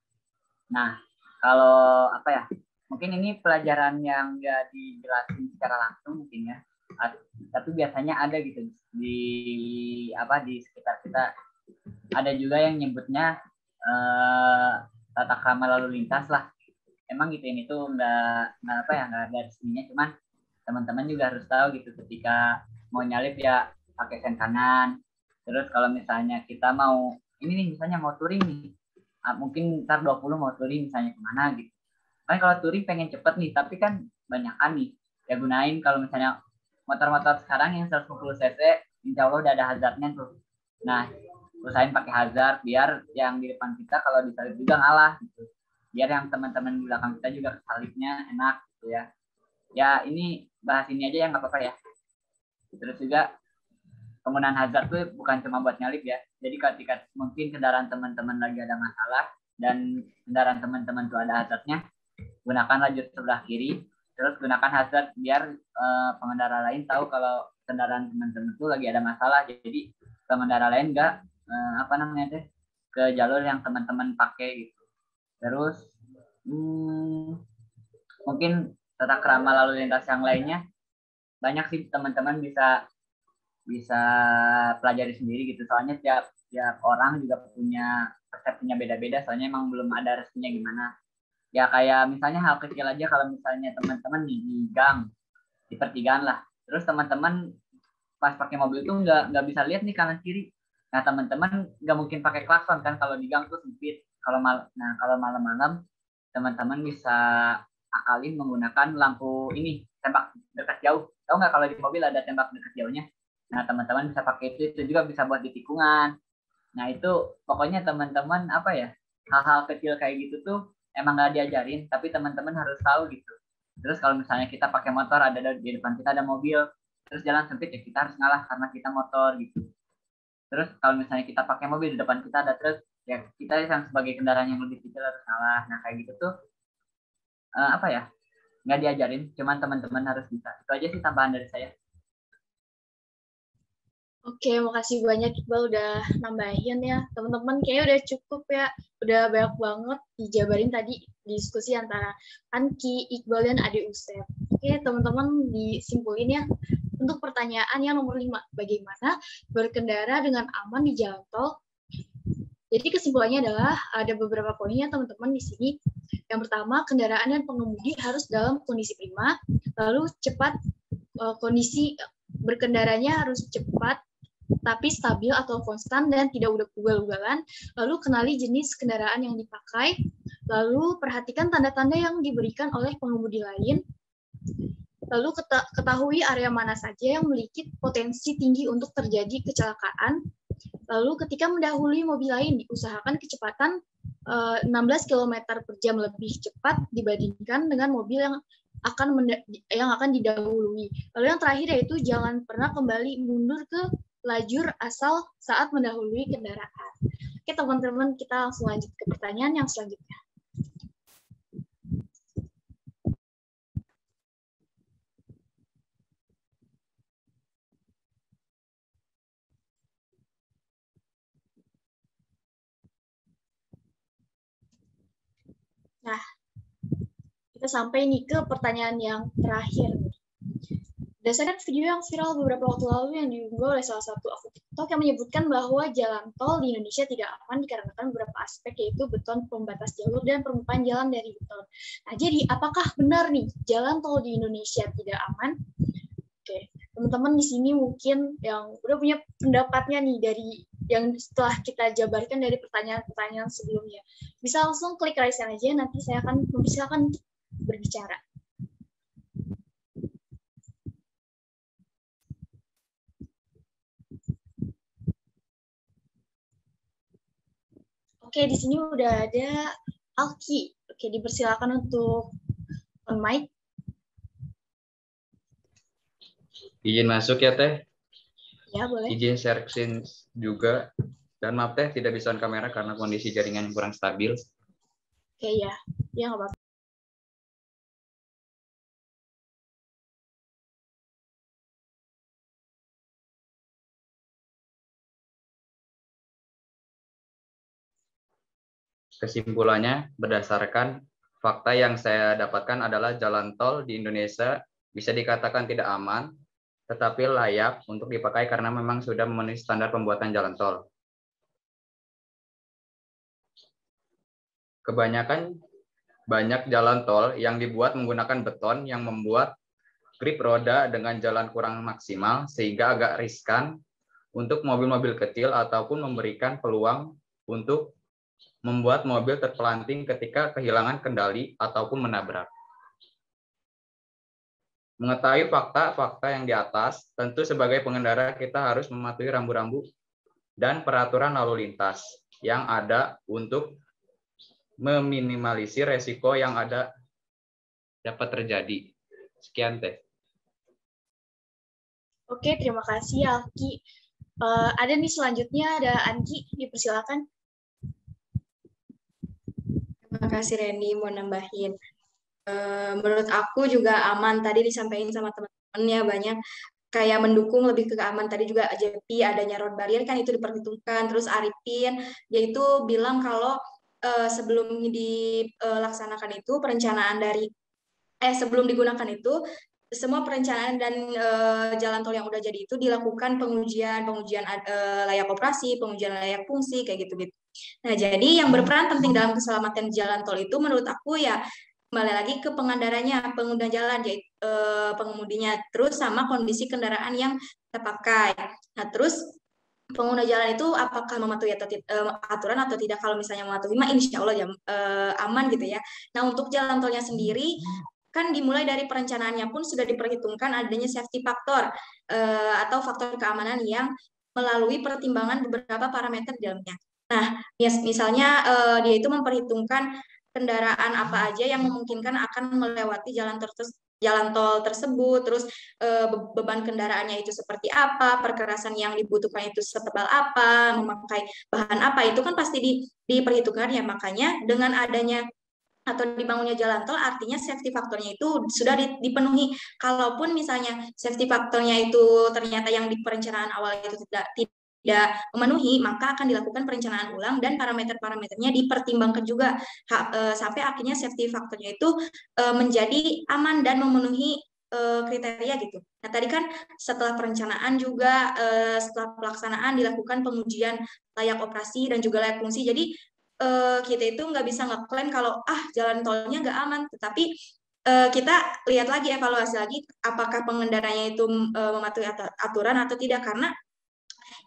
Nah kalau apa ya, mungkin ini pelajaran yang nggak dijelasin secara langsung mungkin ya, tapi biasanya ada gitu di apa di sekitar kita, ada juga yang nyebutnya tata krama lalu lintas lah. Emang gitu, ini tuh nggak apa ya, nggak ada resminya, cuman teman-teman juga harus tahu gitu ketika mau nyalip ya pakai sen kanan. Terus kalau misalnya kita mau ini nih, misalnya mau touring nih, mungkin ntar 20 mau touring misalnya kemana gitu. Kan kalau touring pengen cepet nih, tapi kan banyakan nih, ya gunain kalau misalnya motor-motor sekarang yang 110 cc, insya Allah udah ada hazardnya tuh. Nah, usahain pakai hazard biar yang di depan kita kalau disalip juga ngalah gitu. Biar yang teman-teman di belakang kita juga salipnya enak gitu ya. Ya ini bahas ini aja ya, nggak apa-apa ya. Terus juga penggunaan hazard tuh bukan cuma buat nyalip ya. Jadi ketika mungkin kendaraan teman-teman lagi ada masalah dan kendaraan teman-teman tuh ada hazardnya, gunakan lajur sebelah kiri, terus gunakan hazard biar pengendara lain tahu kalau kendaraan teman-teman tuh lagi ada masalah. Jadi pengendara lain nggak apa namanya teh ke jalur yang teman-teman pakai gitu. Terus mungkin tata krama lalu lintas yang lainnya banyak sih teman-teman bisa pelajari sendiri gitu. Soalnya tiap orang juga punya persepsinya beda-beda. Soalnya emang belum ada resminya gimana. Ya kayak misalnya hal kecil aja, kalau misalnya teman-teman di gang, di pertigaan lah. Terus teman-teman pas pakai mobil tuh nggak bisa lihat nih kanan kiri. Nah teman-teman nggak mungkin pakai klakson kan kalau di gang tuh sempit. Kalau malam-malam teman-teman bisa akalin menggunakan lampu ini, tembak dekat jauh. Tahu nggak kalau di mobil ada tembak dekat jauhnya? Nah teman-teman bisa pakai itu juga bisa buat di tikungan. Nah itu pokoknya teman-teman apa ya, hal-hal kecil kayak gitu tuh emang nggak diajarin, tapi teman-teman harus tahu gitu. Terus kalau misalnya kita pakai motor, ada di depan kita ada mobil, terus jalan sempit ya kita harus ngalah karena kita motor gitu. Terus kalau misalnya kita pakai mobil, di depan kita ada truk, ya kita yang sebagai kendaraan yang lebih kecil harus ngalah. Nah kayak gitu tuh apa ya, nggak diajarin, cuman teman-teman harus bisa. Itu aja sih tambahan dari saya.
Oke, makasih banyak Iqbal udah nambahin ya. Teman-teman kayaknya udah cukup ya. Udah banyak banget dijabarin tadi diskusi antara Anki, Iqbal, dan Ade Usep. Oke, teman-teman disimpulin ya. Untuk pertanyaan yang nomor 5, bagaimana berkendara dengan aman di jalan tol? Jadi kesimpulannya adalah ada beberapa poinnya teman-teman di sini. Yang pertama, kendaraan dan pengemudi harus dalam kondisi prima. Lalu cepat, kondisi berkendaranya harus cepat, tapi stabil atau konstan dan tidak ugal-ugalan. Lalu kenali jenis kendaraan yang dipakai. Lalu perhatikan tanda-tanda yang diberikan oleh pengemudi lain. Lalu ketahui area mana saja yang memiliki potensi tinggi untuk terjadi kecelakaan. Lalu ketika mendahului mobil lain, diusahakan kecepatan 16 km per jam lebih cepat dibandingkan dengan mobil yang akan didahului. Lalu yang terakhir yaitu jangan pernah kembali mundur ke lajur asal saat mendahului kendaraan. Oke teman-teman, kita langsung lanjut ke pertanyaan yang selanjutnya. Nah, kita sampai nih ke pertanyaan yang terakhir. Berdasarkan video yang viral beberapa waktu lalu yang diunggah oleh salah satu akun TikTok yang menyebutkan bahwa jalan tol di Indonesia tidak aman dikarenakan beberapa aspek, yaitu beton pembatas jalur dan permukaan jalan dari beton. Nah, jadi apakah benar nih jalan tol di Indonesia tidak aman? Oke, teman-teman di sini mungkin yang udah punya pendapatnya nih dari yang setelah kita jabarkan dari pertanyaan-pertanyaan sebelumnya. Bisa langsung klik raise hand aja, nanti saya akan mempersilakan berbicara. Oke, di sini udah ada Alki. Oke, dipersilakan untuk on mic.
Izin masuk ya Teh.
Ya, boleh.
Izin share screen juga. Dan maaf Teh, tidak bisa on kamera karena kondisi jaringan yang kurang stabil.
Oke, ya. Ya, nggak apa-apa.
Kesimpulannya, berdasarkan fakta yang saya dapatkan adalah jalan tol di Indonesia bisa dikatakan tidak aman, tetapi layak untuk dipakai karena memang sudah memenuhi standar pembuatan jalan tol. Kebanyakan banyak jalan tol yang dibuat menggunakan beton yang membuat grip roda dengan jalan kurang maksimal sehingga agak riskan untuk mobil-mobil kecil ataupun memberikan peluang untuk membuat mobil terpelanting ketika kehilangan kendali ataupun menabrak. Mengetahui fakta-fakta yang di atas, tentu sebagai pengendara kita harus mematuhi rambu-rambu dan peraturan lalu lintas yang ada untuk meminimalisir resiko yang ada dapat terjadi. Sekian Teh.
Oke, terima kasih Alki. Ada nih selanjutnya, ada Anki, dipersilakan.
Terima kasih Reni, mau nambahin. Menurut aku juga aman, tadi disampaikan sama teman-teman ya, banyak kayak mendukung lebih ke aman. Tadi juga JP adanya road barrier kan itu diperhitungkan. Terus Arifin yaitu bilang kalau sebelum dilaksanakan itu perencanaan dari sebelum digunakan itu semua perencanaan dan jalan tol yang udah jadi itu dilakukan pengujian layak operasi, pengujian layak fungsi kayak gitu-gitu. Nah, jadi yang berperan penting dalam keselamatan jalan tol itu menurut aku ya kembali lagi ke pengendaranya, pengguna jalan, yaitu pengemudinya, terus sama kondisi kendaraan yang kita pakai. Nah, terus pengguna jalan itu apakah mematuhi aturan atau tidak? Kalau misalnya mematuhi, insya Allah ya aman gitu ya. Nah, untuk jalan tolnya sendiri kan dimulai dari perencanaannya pun sudah diperhitungkan adanya safety factor atau faktor keamanan yang melalui pertimbangan beberapa parameter di dalamnya. Nah, misalnya dia itu memperhitungkan kendaraan apa aja yang memungkinkan akan melewati jalan tol tersebut, terus beban kendaraannya itu seperti apa, perkerasan yang dibutuhkan itu setebal apa, memakai bahan apa, itu kan pasti diperhitungkan ya. Makanya dengan adanya atau dibangunnya jalan tol artinya safety faktornya itu sudah dipenuhi. Kalaupun misalnya safety faktornya itu ternyata yang di perencanaan awal itu tidak memenuhi, maka akan dilakukan perencanaan ulang dan parameter-parameternya dipertimbangkan juga sampai akhirnya safety faktornya itu menjadi aman dan memenuhi kriteria gitu. Nah, tadi kan setelah perencanaan juga setelah pelaksanaan dilakukan pengujian layak operasi dan juga layak fungsi. Jadi kita itu nggak bisa ngeklaim kalau jalan tolnya nggak aman, tetapi kita lihat lagi, evaluasi lagi apakah pengendaranya itu mematuhi aturan atau tidak, karena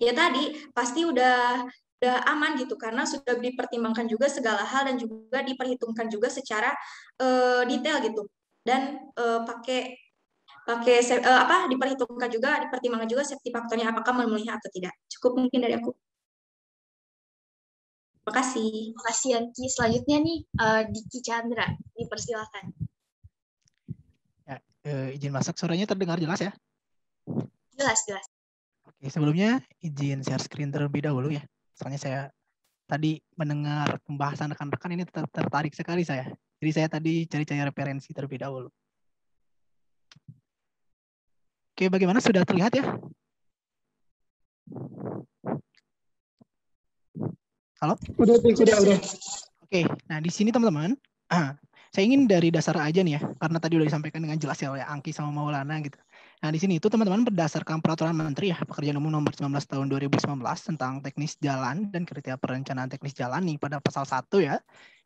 ya tadi pasti udah aman gitu karena sudah dipertimbangkan juga segala hal dan juga diperhitungkan juga secara detail gitu, dan diperhitungkan juga, dipertimbangkan juga safety faktornya apakah memenuhi atau tidak. Cukup mungkin dari aku. Terima kasih.
Terima kasih Anki. Selanjutnya nih Diki Chandra, dipersilakan.
Ya, izin masuk, suaranya terdengar jelas ya?
Jelas.
Oke, sebelumnya izin share screen terlebih dahulu ya. Soalnya saya tadi mendengar pembahasan rekan-rekan ini tertarik sekali saya. Jadi saya tadi cari-cari referensi terlebih dahulu. Oke, bagaimana, sudah terlihat ya? Halo? Udah. Oke, nah di sini teman-teman, saya ingin dari dasar aja nih ya, karena tadi udah disampaikan dengan jelas ya oleh Angki sama Maulana gitu. Nah di sini itu teman-teman berdasarkan peraturan Menteri ya, Pekerjaan Umum Nomor 19 Tahun 2019 tentang teknis jalan dan kriteria perencanaan teknis jalan nih pada pasal 1 ya,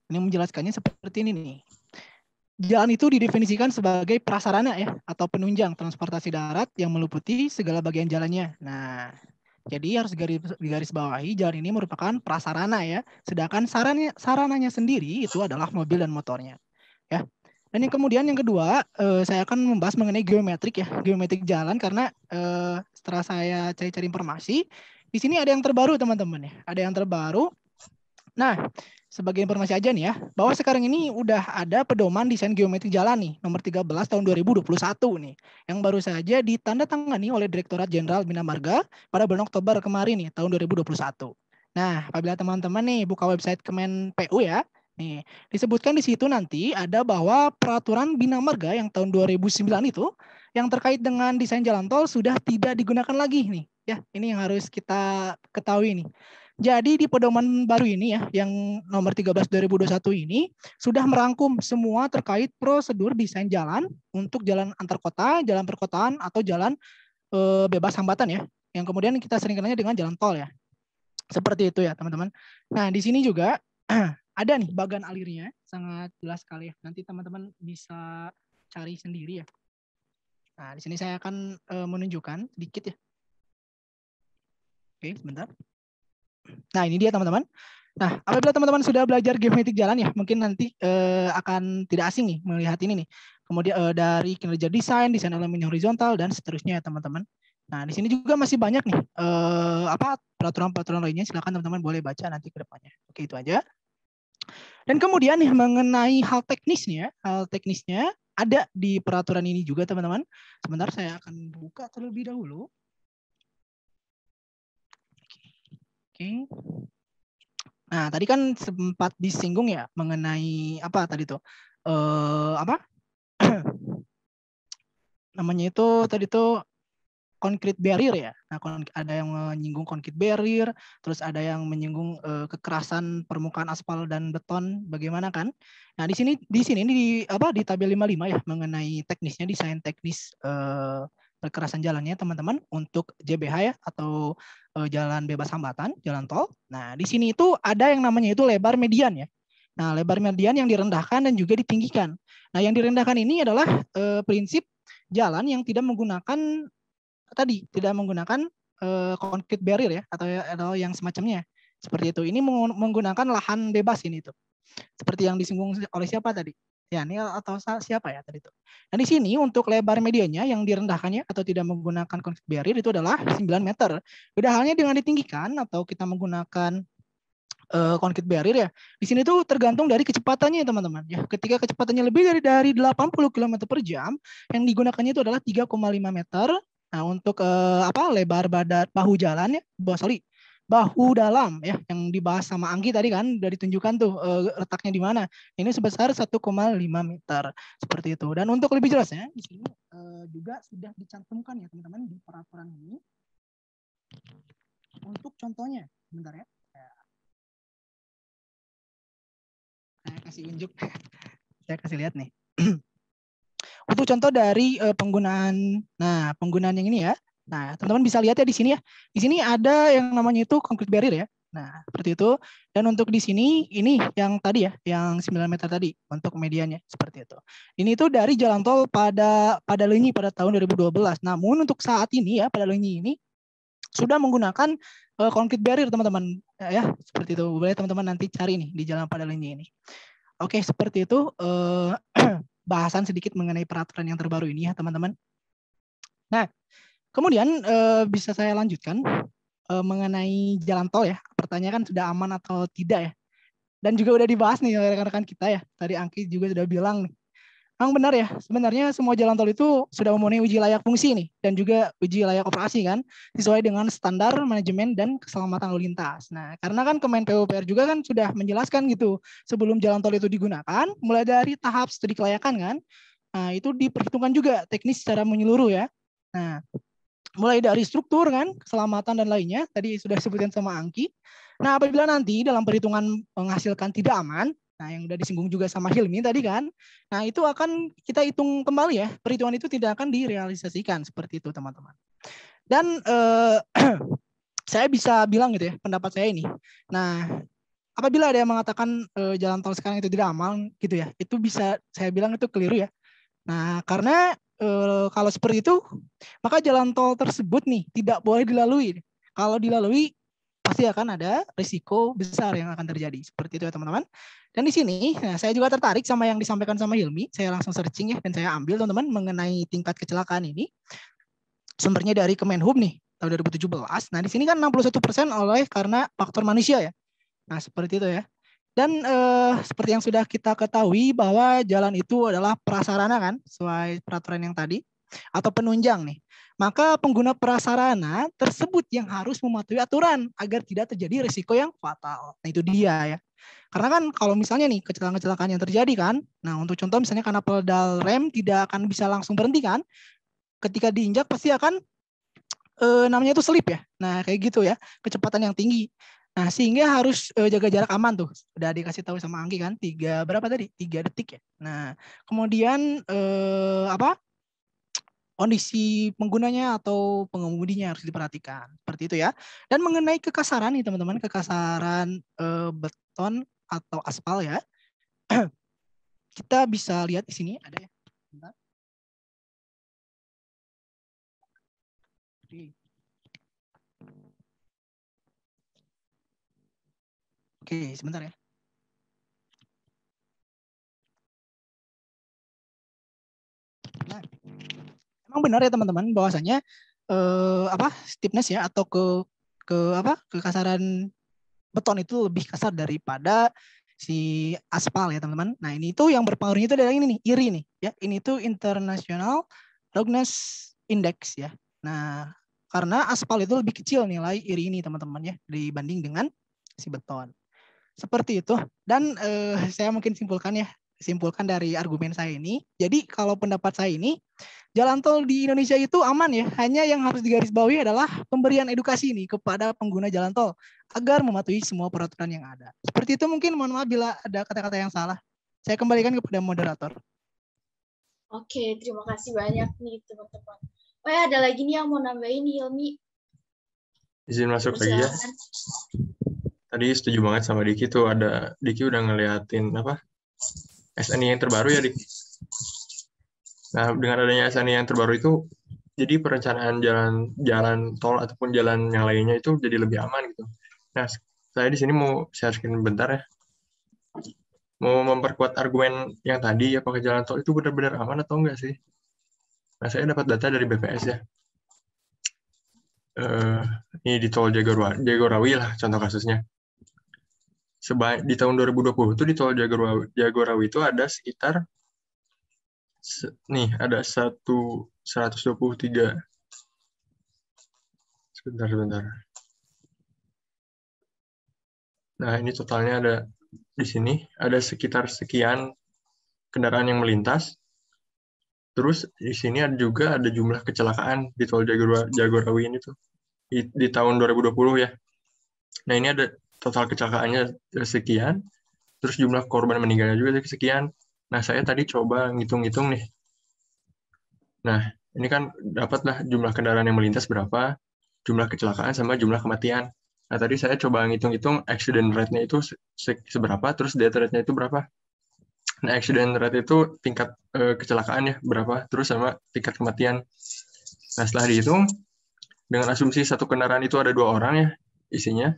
ini menjelaskannya seperti ini nih. Jalan itu didefinisikan sebagai prasarana ya, atau penunjang transportasi darat yang meliputi segala bagian jalannya. Nah, jadi harus digarisbawahi jalan ini merupakan prasarana ya, sedangkan sarananya sendiri itu adalah mobil dan motornya ya. Dan yang kedua saya akan membahas mengenai geometrik ya, geometrik jalan, karena setelah saya cari-cari informasi di sini ada yang terbaru teman-teman ya, ada yang terbaru Nah, sebagai informasi aja nih ya, bahwa sekarang ini udah ada pedoman desain geometri jalan nih, nomor 13 tahun 2021 nih, yang baru saja ditandatangani oleh Direktorat Jenderal Bina Marga pada bulan Oktober kemarin nih, tahun 2021. Nah, apabila teman-teman nih buka website Kemen PU ya, nih disebutkan di situ nanti ada bahwa peraturan Bina Marga yang tahun 2009 itu, yang terkait dengan desain jalan tol sudah tidak digunakan lagi nih, ya ini yang harus kita ketahui nih. Jadi di pedoman baru ini ya, yang nomor 13 2021 ini sudah merangkum semua terkait prosedur desain jalan untuk jalan antar kota, jalan perkotaan atau jalan bebas hambatan ya, yang kemudian kita sering kenalnya dengan jalan tol ya. Seperti itu ya teman-teman. Nah di sini juga ada nih bagan alirnya, sangat jelas sekali ya. Nanti teman-teman bisa cari sendiri ya. Nah di sini saya akan menunjukkan sedikit ya. Oke, sebentar. Nah ini dia teman-teman. Nah apabila teman-teman sudah belajar geometrik jalan ya, mungkin nanti akan tidak asing nih melihat ini nih. Kemudian dari kinerja desain elemen horizontal dan seterusnya ya teman-teman. Nah di sini juga masih banyak nih peraturan-peraturan lainnya. Silakan teman-teman boleh baca nanti ke depannya. Oke itu aja. Dan kemudian nih mengenai hal teknisnya ada di peraturan ini juga teman-teman. Sebentar saya akan buka terlebih dahulu. Oke. Nah, tadi kan sempat disinggung ya mengenai apa tadi tuh? Namanya itu tadi tuh concrete barrier ya. Nah, ada yang menyinggung concrete barrier, terus ada yang menyinggung kekerasan permukaan aspal dan beton bagaimana kan? Nah, di sini di tabel 55 ya mengenai teknisnya, desain teknis kekerasan jalannya teman-teman untuk JBH ya atau jalan bebas hambatan, jalan tol. Nah, di sini itu ada yang namanya itu lebar median ya. Nah, lebar median yang direndahkan dan juga ditinggikan. Nah, yang direndahkan ini adalah prinsip jalan yang tidak menggunakan concrete barrier ya atau yang semacamnya. Seperti itu. Ini menggunakan lahan bebas ini tuh. Seperti yang disinggung oleh siapa tadi? Ya, ini atau siapa ya tadi itu. Nah, di sini untuk lebar medianya yang direndahkannya atau tidak menggunakan concrete barrier itu adalah 9 meter. Beda halnya dengan ditinggikan atau kita menggunakan concrete barrier ya. Di sini tuh tergantung dari kecepatannya teman-teman ya. Ketika kecepatannya lebih dari 80 km per jam, yang digunakannya itu adalah 3,5 meter. Nah, untuk lebar bahu jalan ya, bahu dalam ya yang dibahas sama Anggi tadi kan udah ditunjukkan tuh letaknya di mana. Ini sebesar 1,5 meter seperti itu. Dan untuk lebih jelasnya di sini juga sudah dicantumkan ya teman-teman di peraturan ini. Untuk contohnya, sebentar ya. Saya kasih unjuk. Saya kasih lihat nih. Untuk contoh dari penggunaan yang ini ya. Nah, teman-teman bisa lihat ya di sini ya. Di sini ada yang namanya itu concrete barrier ya. Nah, seperti itu. Dan untuk di sini ini yang tadi ya, yang 9 meter tadi untuk mediannya seperti itu. Ini itu dari jalan tol pada Lenyi pada tahun 2012. Namun untuk saat ini ya pada Lenyi ini sudah menggunakan concrete barrier teman-teman ya. Seperti itu. Boleh teman-teman nanti cari nih di jalan pada Lenyi ini. Oke, seperti itu bahasan sedikit mengenai peraturan yang terbaru ini ya, teman-teman. Nah, kemudian bisa saya lanjutkan mengenai jalan tol ya. Pertanyaan kan sudah aman atau tidak ya. Dan juga udah dibahas nih oleh rekan-rekan kita ya. Tadi Angki juga sudah bilang nih. Memang benar ya, sebenarnya semua jalan tol itu sudah memenuhi uji layak fungsi nih. Dan juga uji layak operasi kan. Sesuai dengan standar manajemen dan keselamatan lalu lintas. Nah, karena kan Kemen PUPR juga kan sudah menjelaskan gitu. Sebelum jalan tol itu digunakan, mulai dari tahap studi kelayakan kan. Nah, itu diperhitungkan juga teknis secara menyeluruh ya. Nah, mulai dari struktur kan, keselamatan dan lainnya, tadi sudah disebutkan sama Angki. Nah, apabila nanti dalam perhitungan menghasilkan tidak aman, nah yang udah disinggung juga sama Hilmi tadi kan, nah itu akan kita hitung kembali ya, perhitungan itu tidak akan direalisasikan, seperti itu teman-teman. Dan saya bisa bilang gitu ya, pendapat saya ini. Nah, apabila ada yang mengatakan jalan tol sekarang itu tidak aman gitu ya, itu bisa saya bilang itu keliru ya. Nah, karena kalau seperti itu, maka jalan tol tersebut nih tidak boleh dilalui. Kalau dilalui, pasti akan ada risiko besar yang akan terjadi. Seperti itu ya teman-teman. Dan di sini, nah, saya juga tertarik sama yang disampaikan sama Hilmi. Saya langsung searching ya, dan saya ambil teman-teman mengenai tingkat kecelakaan ini. Sumbernya dari Kemenhub nih, tahun 2017. Nah, di sini kan 61% oleh karena faktor manusia ya. Nah, seperti itu ya. Dan seperti yang sudah kita ketahui bahwa jalan itu adalah prasarana kan, sesuai peraturan yang tadi, atau penunjang nih. Maka pengguna prasarana tersebut yang harus mematuhi aturan agar tidak terjadi risiko yang fatal. Nah, itu dia ya. Karena kan kalau misalnya nih kecelakaan-kecelakaan yang terjadi kan, nah untuk contoh misalnya karena pedal rem tidak akan bisa langsung berhenti kan, ketika diinjak pasti akan namanya itu slip ya. Nah kayak gitu ya, kecepatan yang tinggi. Nah sehingga harus jaga jarak aman tuh. Udah dikasih tahu sama Anggi kan, 3 detik ya. Nah kemudian kondisi penggunanya atau pengemudinya harus diperhatikan. Seperti itu ya. Dan mengenai kekasaran nih teman-teman, kekasaran beton atau aspal ya. Kita bisa lihat di sini ada ya. Bentar. Oke, sebentar ya. Nah, emang benar ya teman-teman bahwasanya stiffness ya atau kekasaran beton itu lebih kasar daripada si aspal ya teman-teman. Nah ini tuh yang berpengaruhnya itu adalah ini nih, IRI nih ya. Ini tuh International Roughness Index ya. Nah karena aspal itu lebih kecil nilai IRI ini teman-teman ya dibanding dengan si beton. Seperti itu. Dan saya mungkin simpulkan dari argumen saya ini. Jadi kalau pendapat saya ini, jalan tol di Indonesia itu aman ya. Hanya yang harus digarisbawahi adalah pemberian edukasi nih kepada pengguna jalan tol agar mematuhi semua peraturan yang ada. Seperti itu mungkin, mohon maaf bila ada kata-kata yang salah. Saya kembalikan kepada moderator.
Oke, terima kasih banyak nih teman-teman. Oh ya, ada lagi nih yang mau nambahin nih, Hilmi.
Izin masuk lagi ya. Tadi setuju banget sama Diki tuh, Diki udah ngeliatin SNI yang terbaru ya, Diki. Nah, dengan adanya SNI yang terbaru itu, jadi perencanaan jalan tol ataupun jalan yang lainnya itu jadi lebih aman gitu. Nah, saya di sini mau share screen bentar ya. Mau memperkuat argumen yang tadi, apakah jalan tol itu benar-benar aman atau enggak sih? Nah, saya dapat data dari BPS ya. Ini di tol Jagorawi lah contoh kasusnya. Di tahun 2020 itu di tol Jagorawi itu ada sekitar ada 123. Sebentar. Nah, ini totalnya ada di sini ada sekitar sekian kendaraan yang melintas. Terus di sini ada jumlah kecelakaan di tol Jagorawi ini tuh di tahun 2020 ya. Nah, ini ada total kecelakaannya sekian, terus jumlah korban meninggalnya juga sekian. Nah, saya tadi coba ngitung-ngitung nih. Nah, ini kan dapatlah jumlah kendaraan yang melintas berapa, jumlah kecelakaan sama jumlah kematian. Nah, tadi saya coba ngitung-ngitung accident rate-nya itu seberapa, terus death rate-nya itu berapa. Nah, accident rate itu tingkat kecelakaan ya, berapa, terus sama tingkat kematian. Nah, setelah dihitung, dengan asumsi satu kendaraan itu ada 2 orang ya, isinya,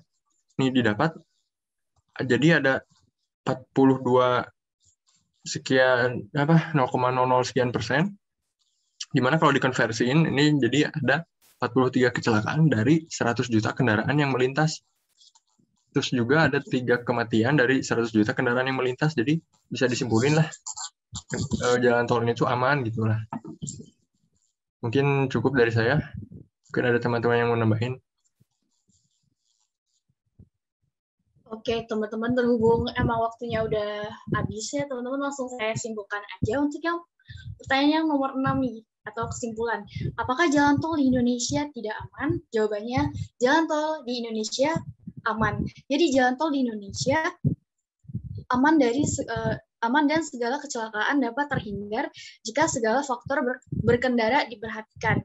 ini didapat, jadi ada 42 sekian, 0,00 sekian persen, dimana kalau dikonversiin, ini jadi ada 43 kecelakaan dari 100 juta kendaraan yang melintas. Terus juga ada 3 kematian dari 100 juta kendaraan yang melintas. Jadi bisa disimpulin lah jalan tol ini tuh aman gitu lah. Mungkin cukup dari saya. Mungkin ada teman-teman yang mau nambahin.
Oke, teman-teman, berhubung emang waktunya udah habis ya, teman-teman langsung saya simpulkan aja untuk yang pertanyaan yang nomor 6 nih, atau kesimpulan. Apakah jalan tol di Indonesia tidak aman? Jawabannya, jalan tol di Indonesia aman. Jadi jalan tol di Indonesia aman dan segala kecelakaan dapat terhindar jika segala faktor berkendara diperhatikan.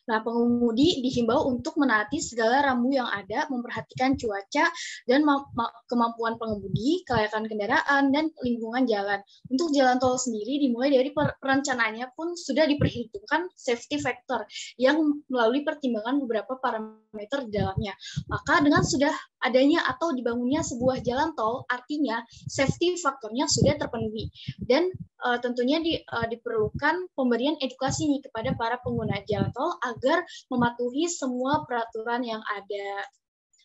Nah, pengemudi dihimbau untuk menaati segala rambu yang ada, memperhatikan cuaca dan kemampuan pengemudi, kelayakan kendaraan, dan lingkungan jalan. Untuk jalan tol sendiri dimulai dari perencanaannya pun sudah diperhitungkan safety factor yang melalui pertimbangan beberapa parameter di dalamnya. Maka dengan sudah adanya atau dibangunnya sebuah jalan tol, artinya safety faktornya sudah terpenuhi. Dan tentunya diperlukan pemberian edukasi nih kepada para pengguna jalan tol agar mematuhi semua peraturan yang ada.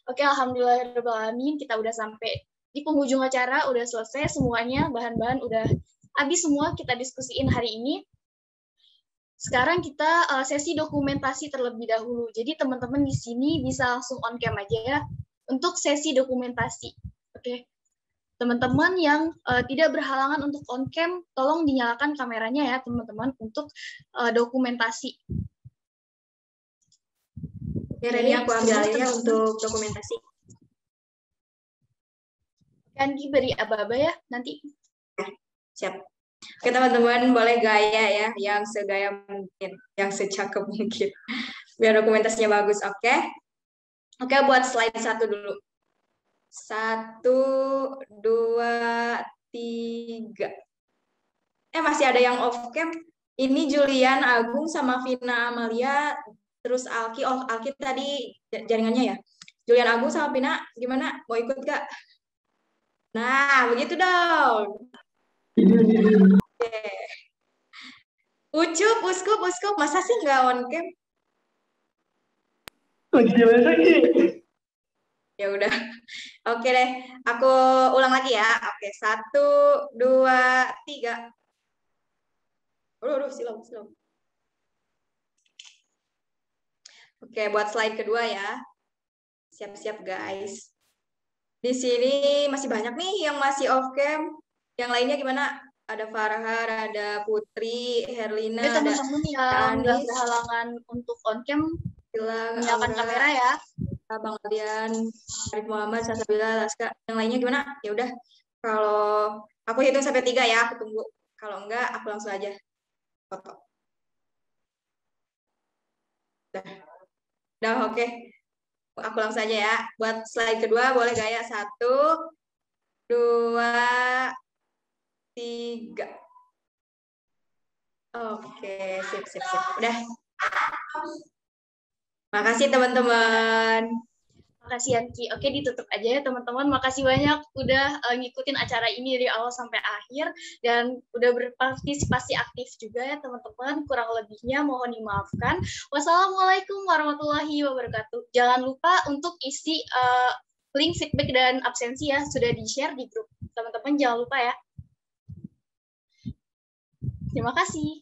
Oke, alhamdulillahirrahmanirrahim, kita udah sampai di penghujung acara, udah selesai semuanya, bahan-bahan udah habis semua kita diskusiin hari ini. Sekarang kita sesi dokumentasi terlebih dahulu. Jadi teman-teman di sini bisa langsung on cam aja ya untuk sesi dokumentasi. Oke. Teman-teman yang tidak berhalangan untuk on cam, tolong dinyalakan kameranya ya teman-teman untuk dokumentasi.
Oke, Reni, aku ambil alihnya untuk dokumentasi.
Anggi beri aba-aba ya nanti.
Siap. Oke teman-teman, boleh gaya ya, yang segaya mungkin, yang secakep mungkin. Biar dokumentasinya bagus, oke? Oke, buat slide 1 dulu. 1, 2, 3. Masih ada yang off cam. Ini Julian, Agung, sama Vina Amalia, terus Alki. Oh, Alki tadi jaringannya ya. Julian, Agung, sama Vina, gimana? Mau ikut gak? Nah, begitu dong. Oke. Ucup, Uskup, masa sih nggak on cam? Ya udah. Oke deh, aku ulang lagi ya. Oke, 1, 2, 3. Slow. Oke, buat slide kedua ya. Siap-siap guys. Di sini masih banyak nih yang masih off cam. Yang lainnya gimana? Ada Farhar, ada Putri, Herlina, ada
teman-teman yang nggak berhalangan untuk on cam, nyalakan kamera ya.
Bang Aldian, Arif Muhammad, Sasabila, Laska. Yang lainnya gimana? Ya udah. Kalau aku hitung sampai 3 ya, aku tunggu. Kalau enggak, aku langsung aja foto. Udah oke. Aku langsung aja ya. Buat slide kedua boleh gaya 1, 2, 3. Oke, sip. Udah. Makasih teman-teman.
Makasih Yanki. Oke, ditutup aja ya teman-teman. Makasih banyak udah ngikutin acara ini dari awal sampai akhir dan udah berpartisipasi aktif juga ya teman-teman. Kurang lebihnya mohon dimaafkan. Wassalamualaikum warahmatullahi wabarakatuh. Jangan lupa untuk isi link feedback dan absensi ya, sudah di-share di grup. Teman-teman jangan lupa ya. Terima kasih.